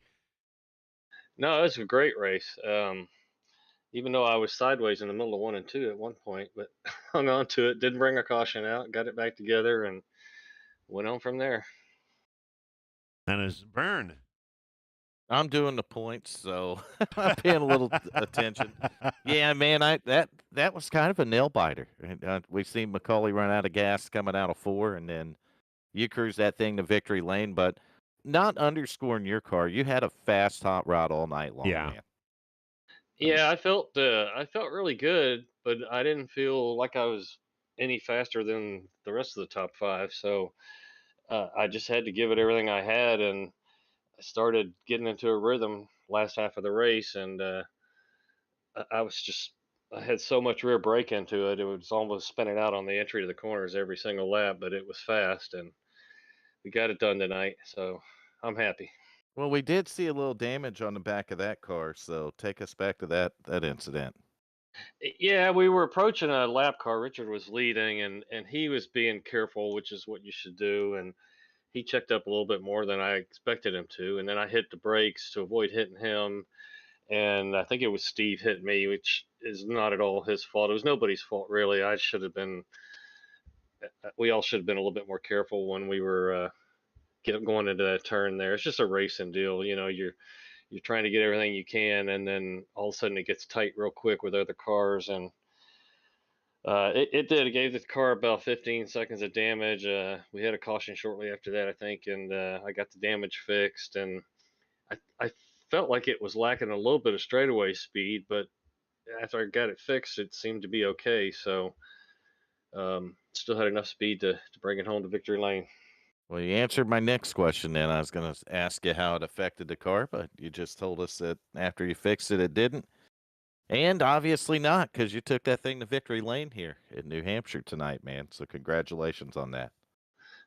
No, it was a great race. Even though I was sideways in the middle of 1 and 2 at one point, but hung on to it, didn't bring a caution out, got it back together, and went on from there. That is Burn. I'm doing the points, so I'm paying a little attention. Yeah, man, that was kind of a nail biter. We've seen McCauley run out of gas coming out of 4, and then you cruise that thing to victory lane, but not underscoring your car. You had a fast hot rod all night long, Yeah. man. Yeah, I felt really good, but I didn't feel like I was any faster than the rest of the top 5. So I just had to give it everything I had, and I started getting into a rhythm last half of the race, and I had so much rear brake into it. It was almost spinning out on the entry to the corners every single lap, but it was fast, and we got it done tonight. So I'm happy. Well, we did see a little damage on the back of that car, so take us back to that incident. Yeah, we were approaching a lap car. Richard was leading, and he was being careful, which is what you should do. And he checked up a little bit more than I expected him to. And then I hit the brakes to avoid hitting him. And I think it was Steve hit me, which is not at all his fault. It was nobody's fault, really. We all should have been a little bit more careful when we were going into that turn there. It's just a racing deal. You're trying to get everything you can, and then all of a sudden it gets tight real quick with other cars, and it did. It gave the car about 15 seconds of damage. We had a caution shortly after that, I think, and I got the damage fixed, and I felt like it was lacking a little bit of straightaway speed, but after I got it fixed, it seemed to be okay. So still had enough speed to bring it home to victory lane. Well, you answered my next question then. I was going to ask you how it affected the car, but you just told us that after you fixed it, it didn't. And obviously not, because you took that thing to victory lane here in New Hampshire tonight, man. So congratulations on that.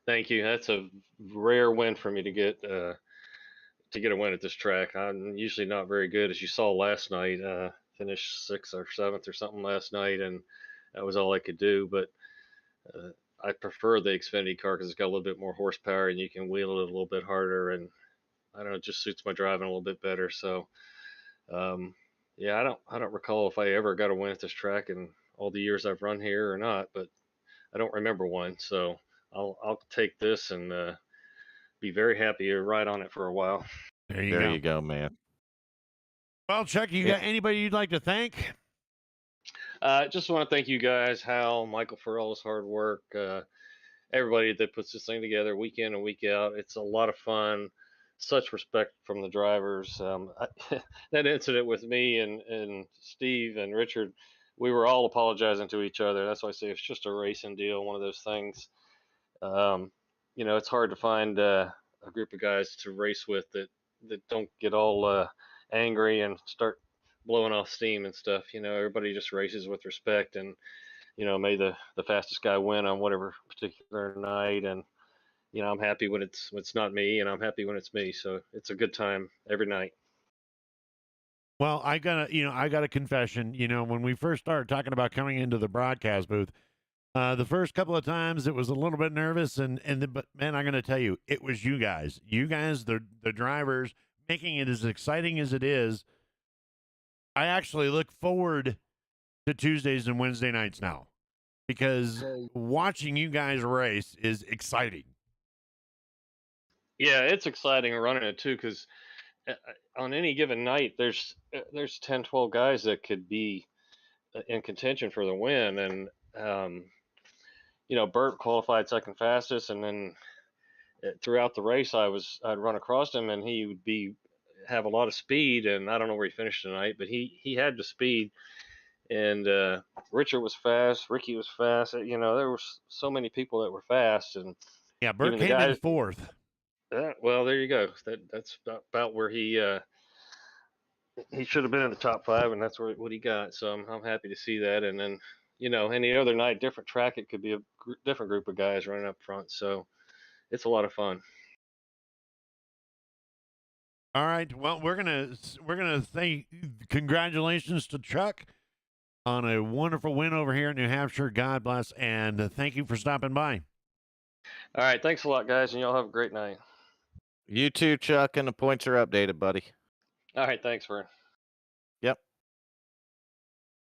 Thank you. That's a rare win for me to get a win at this track. I'm usually not very good, as you saw last night. Finished 6th or 7th or something last night, and that was all I could do. But I prefer the Xfinity car because it's got a little bit more horsepower, and you can wheel it a little bit harder, and I don't know, it just suits my driving a little bit better. So, yeah, I don't recall if I ever got a win at this track in all the years I've run here or not, but I don't remember one. So I'll take this and be very happy to ride on it for a while. There you go, man. Well, Chuck, you got anybody you'd like to thank? Just want to thank you guys, Hal, Michael, for all his hard work. everybody that puts this thing together week in and week out. It's a lot of fun. Such respect from the drivers. That incident with me and Steve and Richard, we were all apologizing to each other. That's why I say it's just a racing deal, one of those things. It's hard to find a group of guys to race with that don't get all angry and start blowing off steam and stuff. Everybody just races with respect, and may the fastest guy win on whatever particular night. And I'm happy when it's not me, and I'm happy when it's me. So it's a good time every night. Well, I got a confession. When we first started talking about coming into the broadcast booth, the first couple of times it was a little bit nervous, but man, I'm going to tell you, it was you guys, the drivers, making it as exciting as it is. I actually look forward to Tuesdays and Wednesday nights now, because watching you guys race is exciting. Yeah, it's exciting running it too, because on any given night, there's 10, 12 guys that could be in contention for the win, and Bert qualified second fastest, and then throughout the race, I'd run across him, and he would have a lot of speed, and I don't know where he finished tonight, but he had the speed, and Richard was fast, Ricky was fast. There were so many people that were fast, and yeah, Bert came in fourth. Well, there you go. That's about where he should have been in the top 5, and that's what he got. So I'm happy to see that. And then any other night, different track, it could be a different group of guys running up front. So it's a lot of fun. All right. Well, we're gonna say congratulations to Chuck on a wonderful win over here in New Hampshire. God bless, and thank you for stopping by. All right. Thanks a lot, guys, and y'all have a great night. You too, Chuck, and the points are updated, buddy. All right. Thanks, Vern. Yep.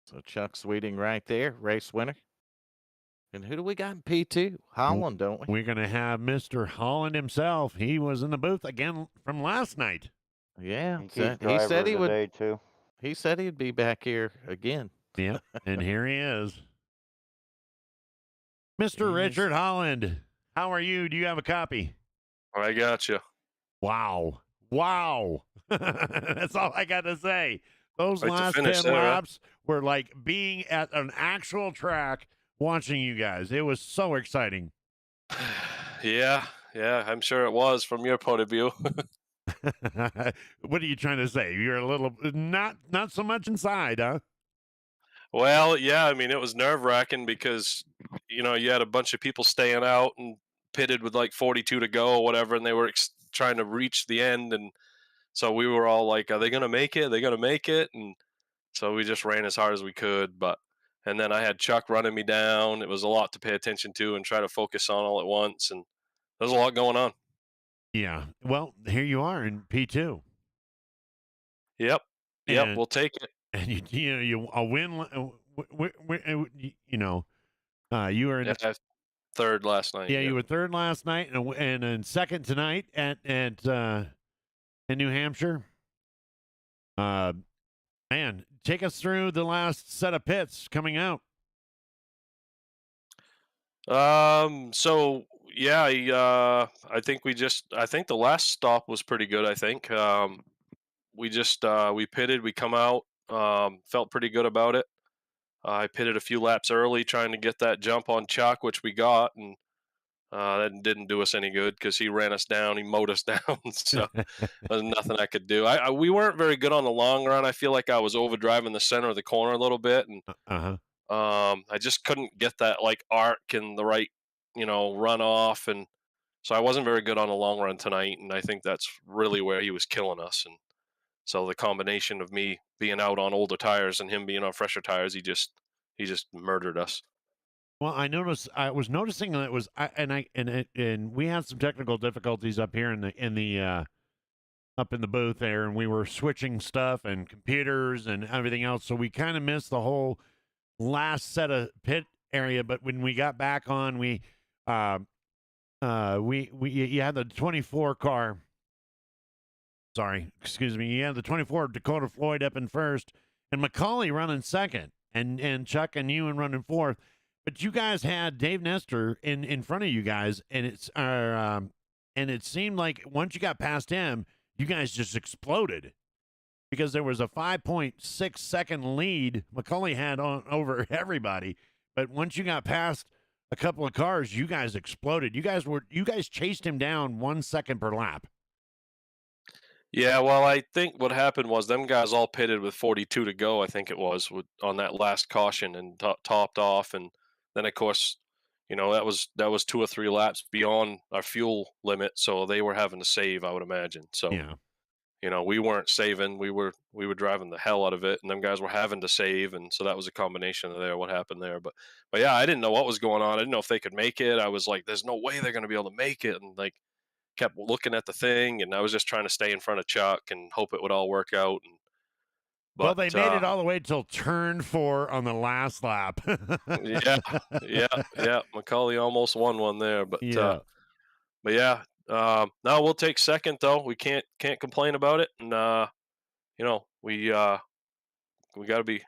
So Chuck Sweeting right there, race winner. And who do we got in P2? Holland, don't we? We're going to have Mr. Holland himself. He was in the booth again from last night. Yeah. He said he would. Too. He said he'd be back here again. Yeah, and here he is. Mr. Richard Holland, how are you? Do you have a copy? I got you. Wow. That's all I got to say. Those last 10 there, laps were like being at an actual track watching you guys. It was so exciting. Yeah, I'm sure it was from your point of view. What are you trying to say? You're a little not so much inside, huh? Well, yeah, I mean, it was nerve-wracking because, you had a bunch of people staying out and pitted with like 42 to go or whatever, and they were trying to reach the end, and so we were all like, are they going to make it? Are they going to make it? And so we just ran as hard as we could, and then I had Chuck running me down. It was a lot to pay attention to and try to focus on all at once, and there's a lot going on. Yeah. Well, here you are in P2. Yep, we'll take it. And you a win. You were in third last night. Yeah, you were third last night, and then second tonight at in New Hampshire. Man, take us through the last set of pits coming out. So yeah, I think the last stop was pretty good. I think we pitted, we come out, felt pretty good about it. I pitted a few laps early trying to get that jump on Chuck, which we got, and that didn't do us any good because he ran us down, he mowed us down, so there's nothing I could do. We weren't very good on the long run. I feel like I was overdriving the center of the corner a little bit, and I just couldn't get that like arc and the right, run off, and so I wasn't very good on the long run tonight, and I think that's really where he was killing us. And so the combination of me being out on older tires and him being on fresher tires, he just murdered us. Well, I was noticing that it was, and we had some technical difficulties up here in the up in the booth there, and we were switching stuff and computers and everything else, so we kind of missed the whole last set of pit area. But when we got back on, you had the 24 car. Sorry, excuse me. You had the 24 Dakota Floyd up in first, and McCauley running second, and Chuck and Ewan running fourth. But you guys had Dave Nestor in front of you guys, and and it seemed like once you got past him, you guys just exploded because there was a 5.6 second lead McCauley had on over everybody. But once you got past a couple of cars, you guys exploded. You guys chased him down 1 second per lap. Yeah, well, I think what happened was them guys all pitted with 42 to go. I think it was on that last caution and topped off, and then of course, that was 2 or 3 laps beyond our fuel limit, so they were having to save, I would imagine. So Yeah. we weren't saving; we were driving the hell out of it, and them guys were having to save, and so that was a combination of what happened there. But yeah, I didn't know what was going on. I didn't know if they could make it. I was like, "There's no way they're going to be able to make it," and like kept looking at the thing, and I was just trying to stay in front of Chuck and hope it would all work out. Well, they made it all the way till turn 4 on the last lap. yeah. McCauley almost won one there, but Yeah. no, we'll take second though. We can't complain about it, and we got to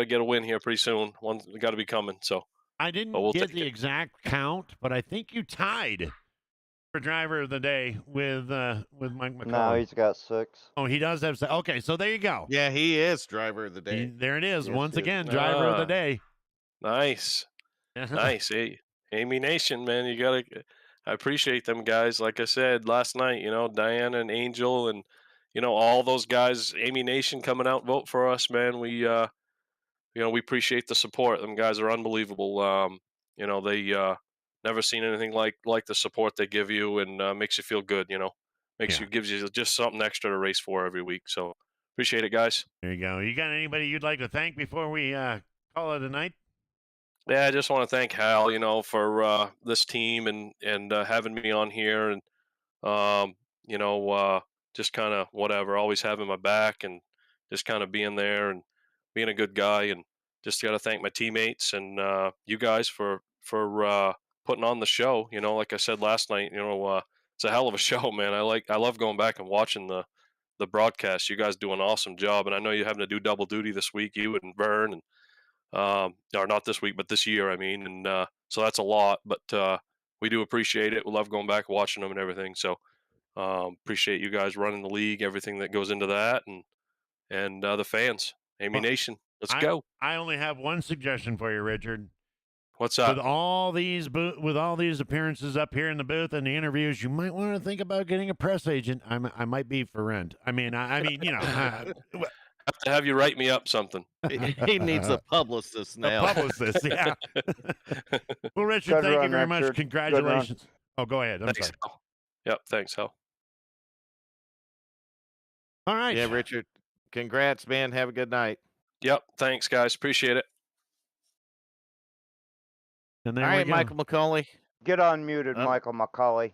get a win here pretty soon. One got to be coming. So I didn't get the exact count, but I think you tied for driver of the day with Mike McCauley. No, he's got 6. Oh, he does have 6. Okay, so there you go. Yeah, he is driver of the day. There it is. Yes, Once he is. again, driver of the day. Nice. Nice. Hey, Amy Nation, man, I appreciate them guys. Like I said last night, Diana and Angel and, all those guys, Amy Nation coming out and vote for us, man. We appreciate the support. Them guys are unbelievable. They never seen anything like the support they give you, and makes you feel good. Gives you just something extra to race for every week. So appreciate it, guys. There you go. You got anybody you'd like to thank before we call it a night? Yeah, I just want to thank Hal, for this team and having me on here, and just kind of whatever, always having my back and just kind of being there and being a good guy, and just got to thank my teammates and you guys for putting on the show. Like I said last night, it's a hell of a show, man. I love going back and watching the broadcast. You guys do an awesome job, and I know you're having to do double duty this week, you and Vern, and or not this week, but this year, I mean, and so that's a lot, but we do appreciate it. We love going back watching them and everything. So appreciate you guys running the league, everything that goes into that, and the fans, Amy Nation. Let's go. I only have one suggestion for you, Richard. What's up? With all these appearances up here in the booth and the interviews, you might want to think about getting a press agent. I might be for rent. I mean, have to have you write me up something. He needs a publicist now. A publicist, yeah. Well, Richard, thank you very much. Congratulations. Oh, go ahead. I'm Thanks, sorry. Hal. Yep, thanks, Hal. All right. Yeah, Richard. Congrats, man. Have a good night. Yep, thanks, guys. Appreciate it. And all right, Michael McCauley. Get unmuted, Michael McCauley.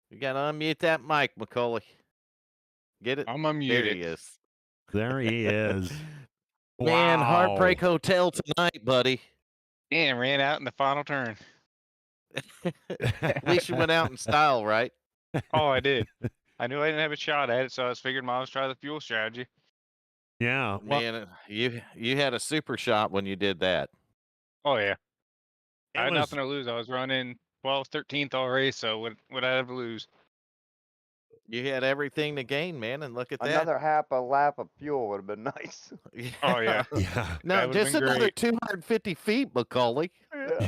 You got to unmute that mic, McCauley. Get it? I'm unmuted. There he is. There he is. Man, Wow. Heartbreak Hotel tonight, buddy. Yeah, ran out in the final turn. At least you went out in style, right? Oh, I did. I knew I didn't have a shot at it, so I was figured might as well try the fuel strategy. Yeah. Well, Man, you had a super shot when you did that. Oh, yeah. I had was- nothing to lose. I was running 12th, 13th all race, so what I have to lose? You had everything to gain, man, and look at that. Another half a lap of fuel would have been nice. Oh, yeah. Yeah. No, That would've just been another great. 250 feet, McCauley.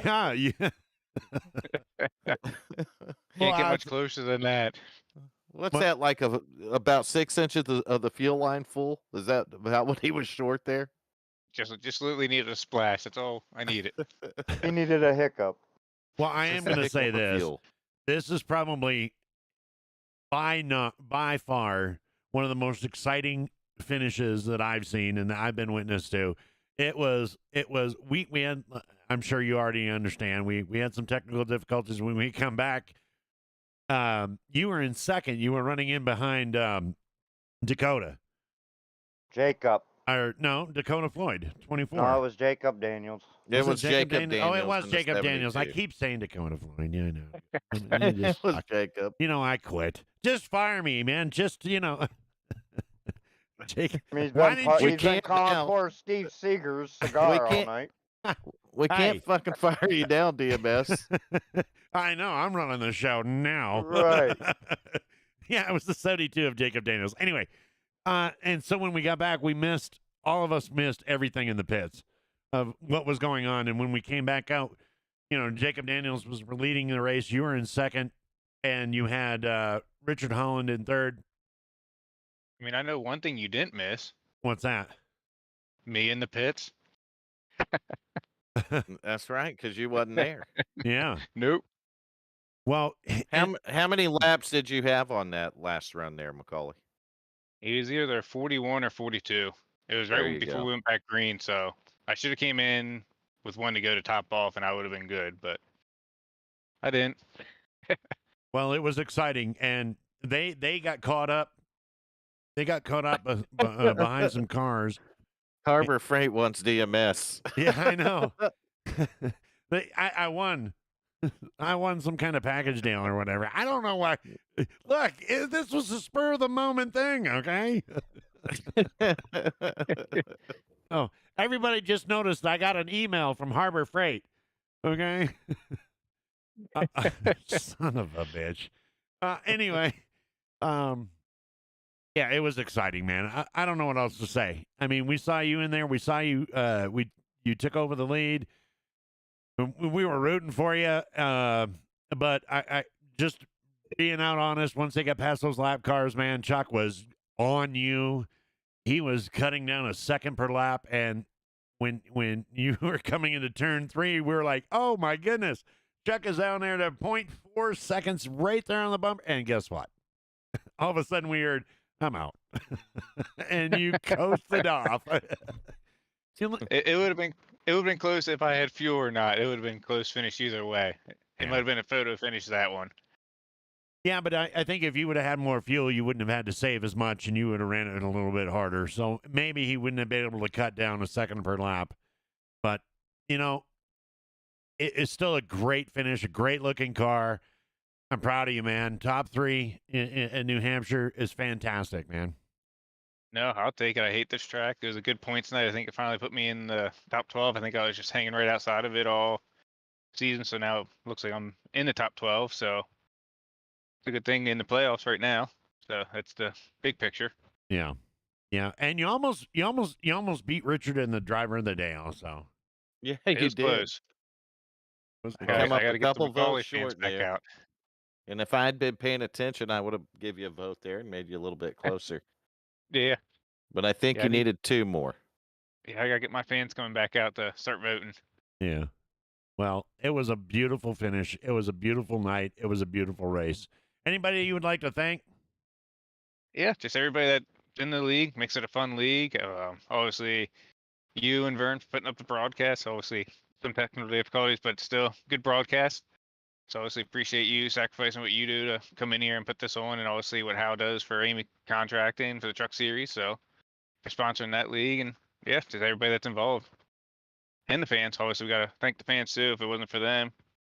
Yeah. Yeah. Can't get much closer than that. What's that like? About 6 inches of the fuel line full? Is that about what he was short there? Just literally needed a splash. That's all I needed. He needed a hiccup. Well, I am going to Just a say hiccup of this. fuel. This is probably by far one of the most exciting finishes that I've seen and that I've been witness to. It was we had, I'm sure you already understand, we had some technical difficulties when we come back. You were in second. You were running in behind Dakota. Jacob. Or no, Dakota Floyd, 24. No, it was Jacob Daniels. It was Jacob Daniels. Oh, it was in the Jacob Daniels. I 72. keep saying Dakota Floyd. Yeah, I know. It was Jacob. I quit. Just fire me, man. Just, Jake, I mean, why didn't you he's been calling for Steve Seeger's cigar all can't- night. we can't Hey. fucking fire you down, DMS. I know. I'm running the show now. Right. Yeah, it was the 72 of Jacob Daniels. Anyway, and so when we got back, all of us missed everything in the pits of what was going on. And when we came back out, Jacob Daniels was leading the race. You were in second, and you had Richard Holland in third. I mean, I know one thing you didn't miss. What's that? Me in the pits. That's right, because you wasn't there. Yeah. Nope. Well, How many laps did you have on that last run there, Macaulay? He was either 41 or 42. It was There right you before go. we went back green, so I should have came in with one to go to top off, and I would have been good, but I didn't. well, it was exciting, and they got caught up. They got caught up behind some cars. Harbor Freight wants DMS. Yeah, I know. I won. I won some kind of package deal or whatever. I don't know why. Look, this was a spur of the moment thing, okay? Oh, everybody just noticed I got an email from Harbor Freight, okay? Son of a bitch. Anyway, yeah, it was exciting, man. I don't know what else to say. I mean, we saw you in there. We saw you. You took over the lead. We were rooting for you, but I just being out honest. Once they got past those lap cars, man, Chuck was on you. He was cutting down a second per lap, and when you were coming into turn 3, we were like, "Oh my goodness!" Chuck is down there to 0.4 seconds, right there on the bump, and guess what? All of a sudden, we heard, "I'm out," and you coasted off. It would have been close if I had fuel or not. It would have been close finish either way. It might have been a photo finish that one. Yeah, but I think if you would have had more fuel, you wouldn't have had to save as much, and you would have ran it a little bit harder. So maybe he wouldn't have been able to cut down a second per lap. But, it's still a great finish, a great-looking car. I'm proud of you, man. Top 3 in New Hampshire is fantastic, man. No, I'll take it. I hate this track. It was a good points night. I think it finally put me in the top 12. I think I was just hanging right outside of it all season. So now it looks like I'm in the top 12. So it's a good thing in the playoffs right now. So that's the big picture. Yeah. Yeah. And you almost beat Richard in the driver of the day also. Yeah, It you was did. close. You I come up gotta a get the couple Macaulay votes fans short back there. out. And if I'd been paying attention, I would have give you a vote there and made you a little bit closer. Yeah. But I think Yeah, you I need- needed 2 more. Yeah, I gotta get my fans coming back out to start voting. Yeah. Well, it was a beautiful finish. It was a beautiful night. It was a beautiful race. Anybody you would like to thank? Yeah, just everybody that's in the league makes it a fun league. Obviously, you and Vern for putting up the broadcast. Obviously, some technical difficulties, but still good broadcast. So obviously appreciate you sacrificing what you do to come in here and put this on, and obviously what Hal does for Amy contracting for the truck series. So for sponsoring that league, and yeah, just everybody that's involved and the fans. Obviously, we gotta thank the fans too. If it wasn't for them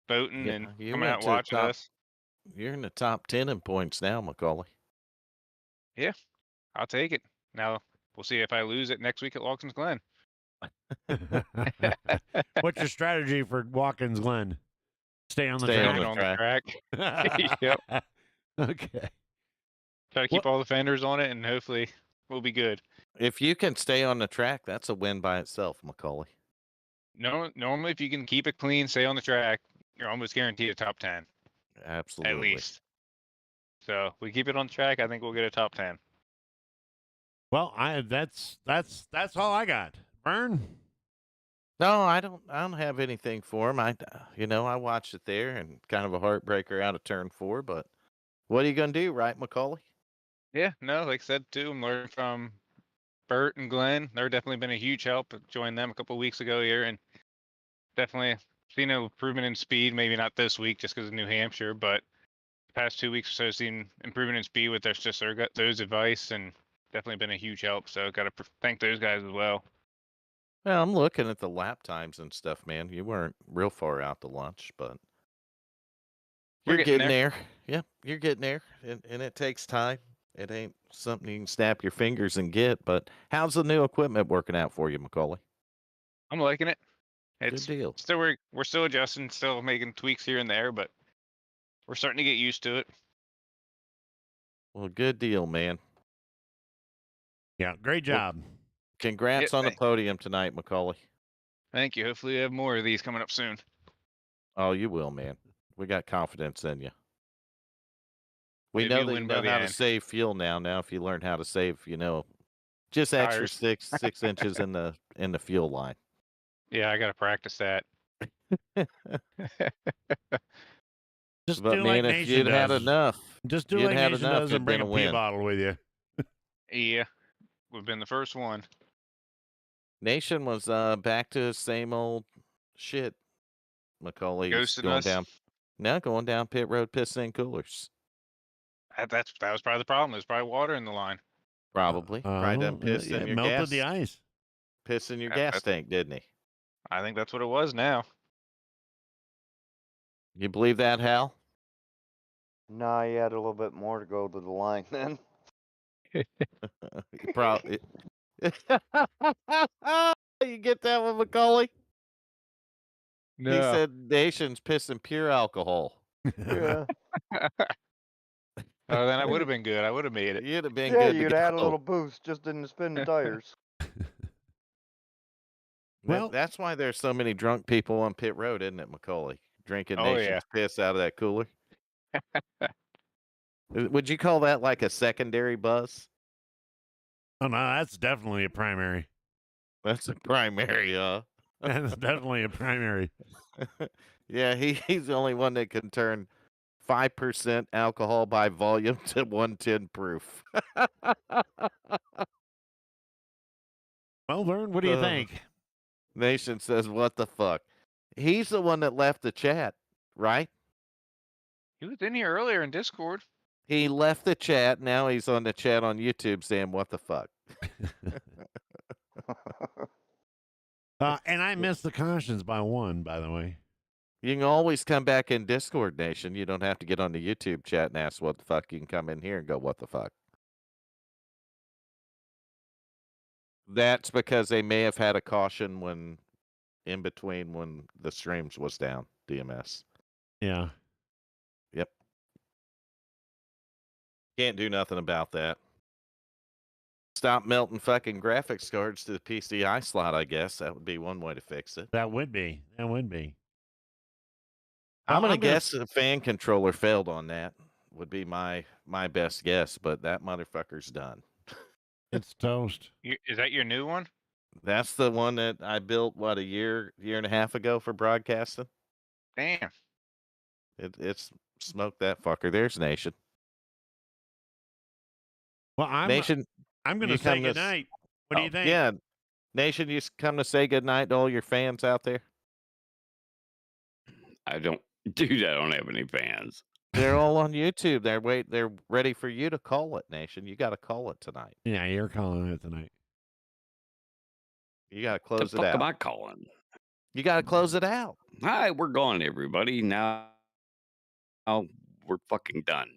voting Yeah, and you coming went out and to watching top- us, You're in the top 10 in points now, Macaulay. I'll take it. Now we'll see if I lose it next week at Watkins Glen. What's your strategy for Watkins Glen? Stay on the Stay track. on the On the track. Yep. Okay. Try to keep all the fenders on it, and hopefully we'll be good. If you can stay on the track, that's a win by itself, Macaulay. No, normally if you can keep it clean, stay on the track, you're almost guaranteed a top 10 Absolutely. at least. So if we keep it on track, I think we'll get a top 10. Well, that's all I got. Vern? No, I don't have anything for him. I watched it there and kind of a heartbreaker out of turn 4, but what are you going to do, right, Macaulay? Yeah, no, like I said too, I'm learning from Bert and Glenn. They're definitely been a huge help. I joined them a couple of weeks ago here, and definitely seen an improvement in speed. Maybe not this week just because of New Hampshire, but the past 2 weeks or so, seen improvement in speed with those advice, and definitely been a huge help. So got to thank those guys as well. Well, I'm looking at the lap times and stuff, man. You weren't real far out to lunch, but We're you're getting getting there. Yep, you're getting there, and it takes time. It ain't something you can snap your fingers and get. But how's the new equipment working out for you, Macaulay? I'm liking it. It's Good deal. still we're still adjusting, still making tweaks here and there, but we're starting to get used to it. Well, good deal, man. Yeah, great Well, job. Congrats Yeah, on the podium tonight, Macaulay. Thank you. Hopefully, we have more of these coming up soon. Oh, you will, man. We got confidence in you. We Maybe know a that win you by know the how to end. save fuel now. Now, if you learn how to save, just extra Tires. 6 inches in the fuel line. Yeah, I got to practice that. Just But do like man, if Nation you'd had does. enough, Just if do you'd like had Nation enough, does it'd and been bring a a pee win. bottle with you. Yeah, we've been the first one. Nation was back to his same old shit. Macaulay's Ghosting going us. down. Now going down pit road, pissing in coolers. That was probably the problem. There's probably water in the line. Probably. Probably done Oh, pissed yeah, in it your melted gas. the ice. Piss in your Yeah, gas tank, didn't he? I think that's what it was now. You believe that, Hal? Nah, you had a little bit more to go to the line then. You probably. You get that one, Macaulay? He said Nation's pissing pure alcohol. Yeah. Oh, then I would have been good. I would have made it. You'd have been Yeah, good to you'd go. add a little boost, just didn't spin the tires. Well- That's why there's so many drunk people on pit road, isn't it, Macaulay? Drinking Oh, Nation's yeah. piss out of that cooler. Would you call that like a secondary buzz? Oh, no, that's definitely a primary. That's a primary, That's definitely a primary. Yeah, he's the only one that can turn 5% alcohol by volume to 110 proof. Well, Vern, what do you think? Nation says, what the fuck? He's the one that left the chat, right? He was in here earlier in Discord. He left the chat. Now he's on the chat on YouTube saying, what the fuck? And I missed the cautions by one, by the way. You can always come back in Discord Nation. You don't have to get on the YouTube chat and ask what the fuck. You can come in here and go, what the fuck? That's because they may have had a caution when in between when the streams was down, DMS. Yeah. Yep. Can't do nothing about that. Stop melting fucking graphics cards to the PCI slot, I guess. That would be one way to fix it. That would be. That would be. I'm gonna I'm gonna- guess the fan controller failed on that. Would be my best guess, but that motherfucker's done. It's toast. Is that your new one? That's the one that I built a year and a half ago for broadcasting. Damn. It's smoked that fucker. There's Nation. Well, I'm Nation, going to you say come to s- goodnight. What do you think? Yeah, Nation, you come to say goodnight to all your fans out there. I don't, dude. I don't have any fans. They're all on YouTube. They're ready for you to call it, Nation. You got to call it tonight. Yeah, you're calling it tonight. You got to The close it fuck out. am I calling? You got to close it out. Hi, we're gone, everybody. Now we're fucking done.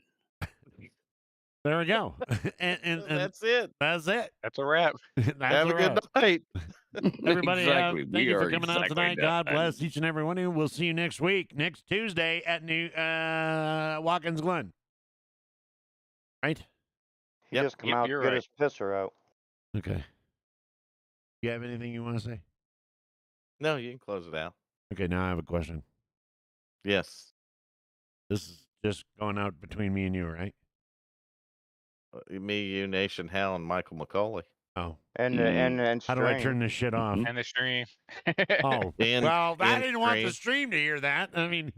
There we go. and That's it. that's it. That's a wrap. That's Have a good wrap. night. Everybody, exactly. thank We you for are coming out exactly tonight. God done. bless each and every one of you. We'll see you next week, next Tuesday at New Watkins Glen. Right? He Yep. just come Yep, out to you're get right. his pisser out. Okay. You have anything you want to say? No, you can close it out. Okay, now I have a question. Yes. This is just going out between me and you, right? Me, you, Nation, Hal, and Michael McCauley. Oh. And How do I strain. turn this shit off? And the stream. Oh. And- Well, I and didn't want the stream. stream to hear that. I mean,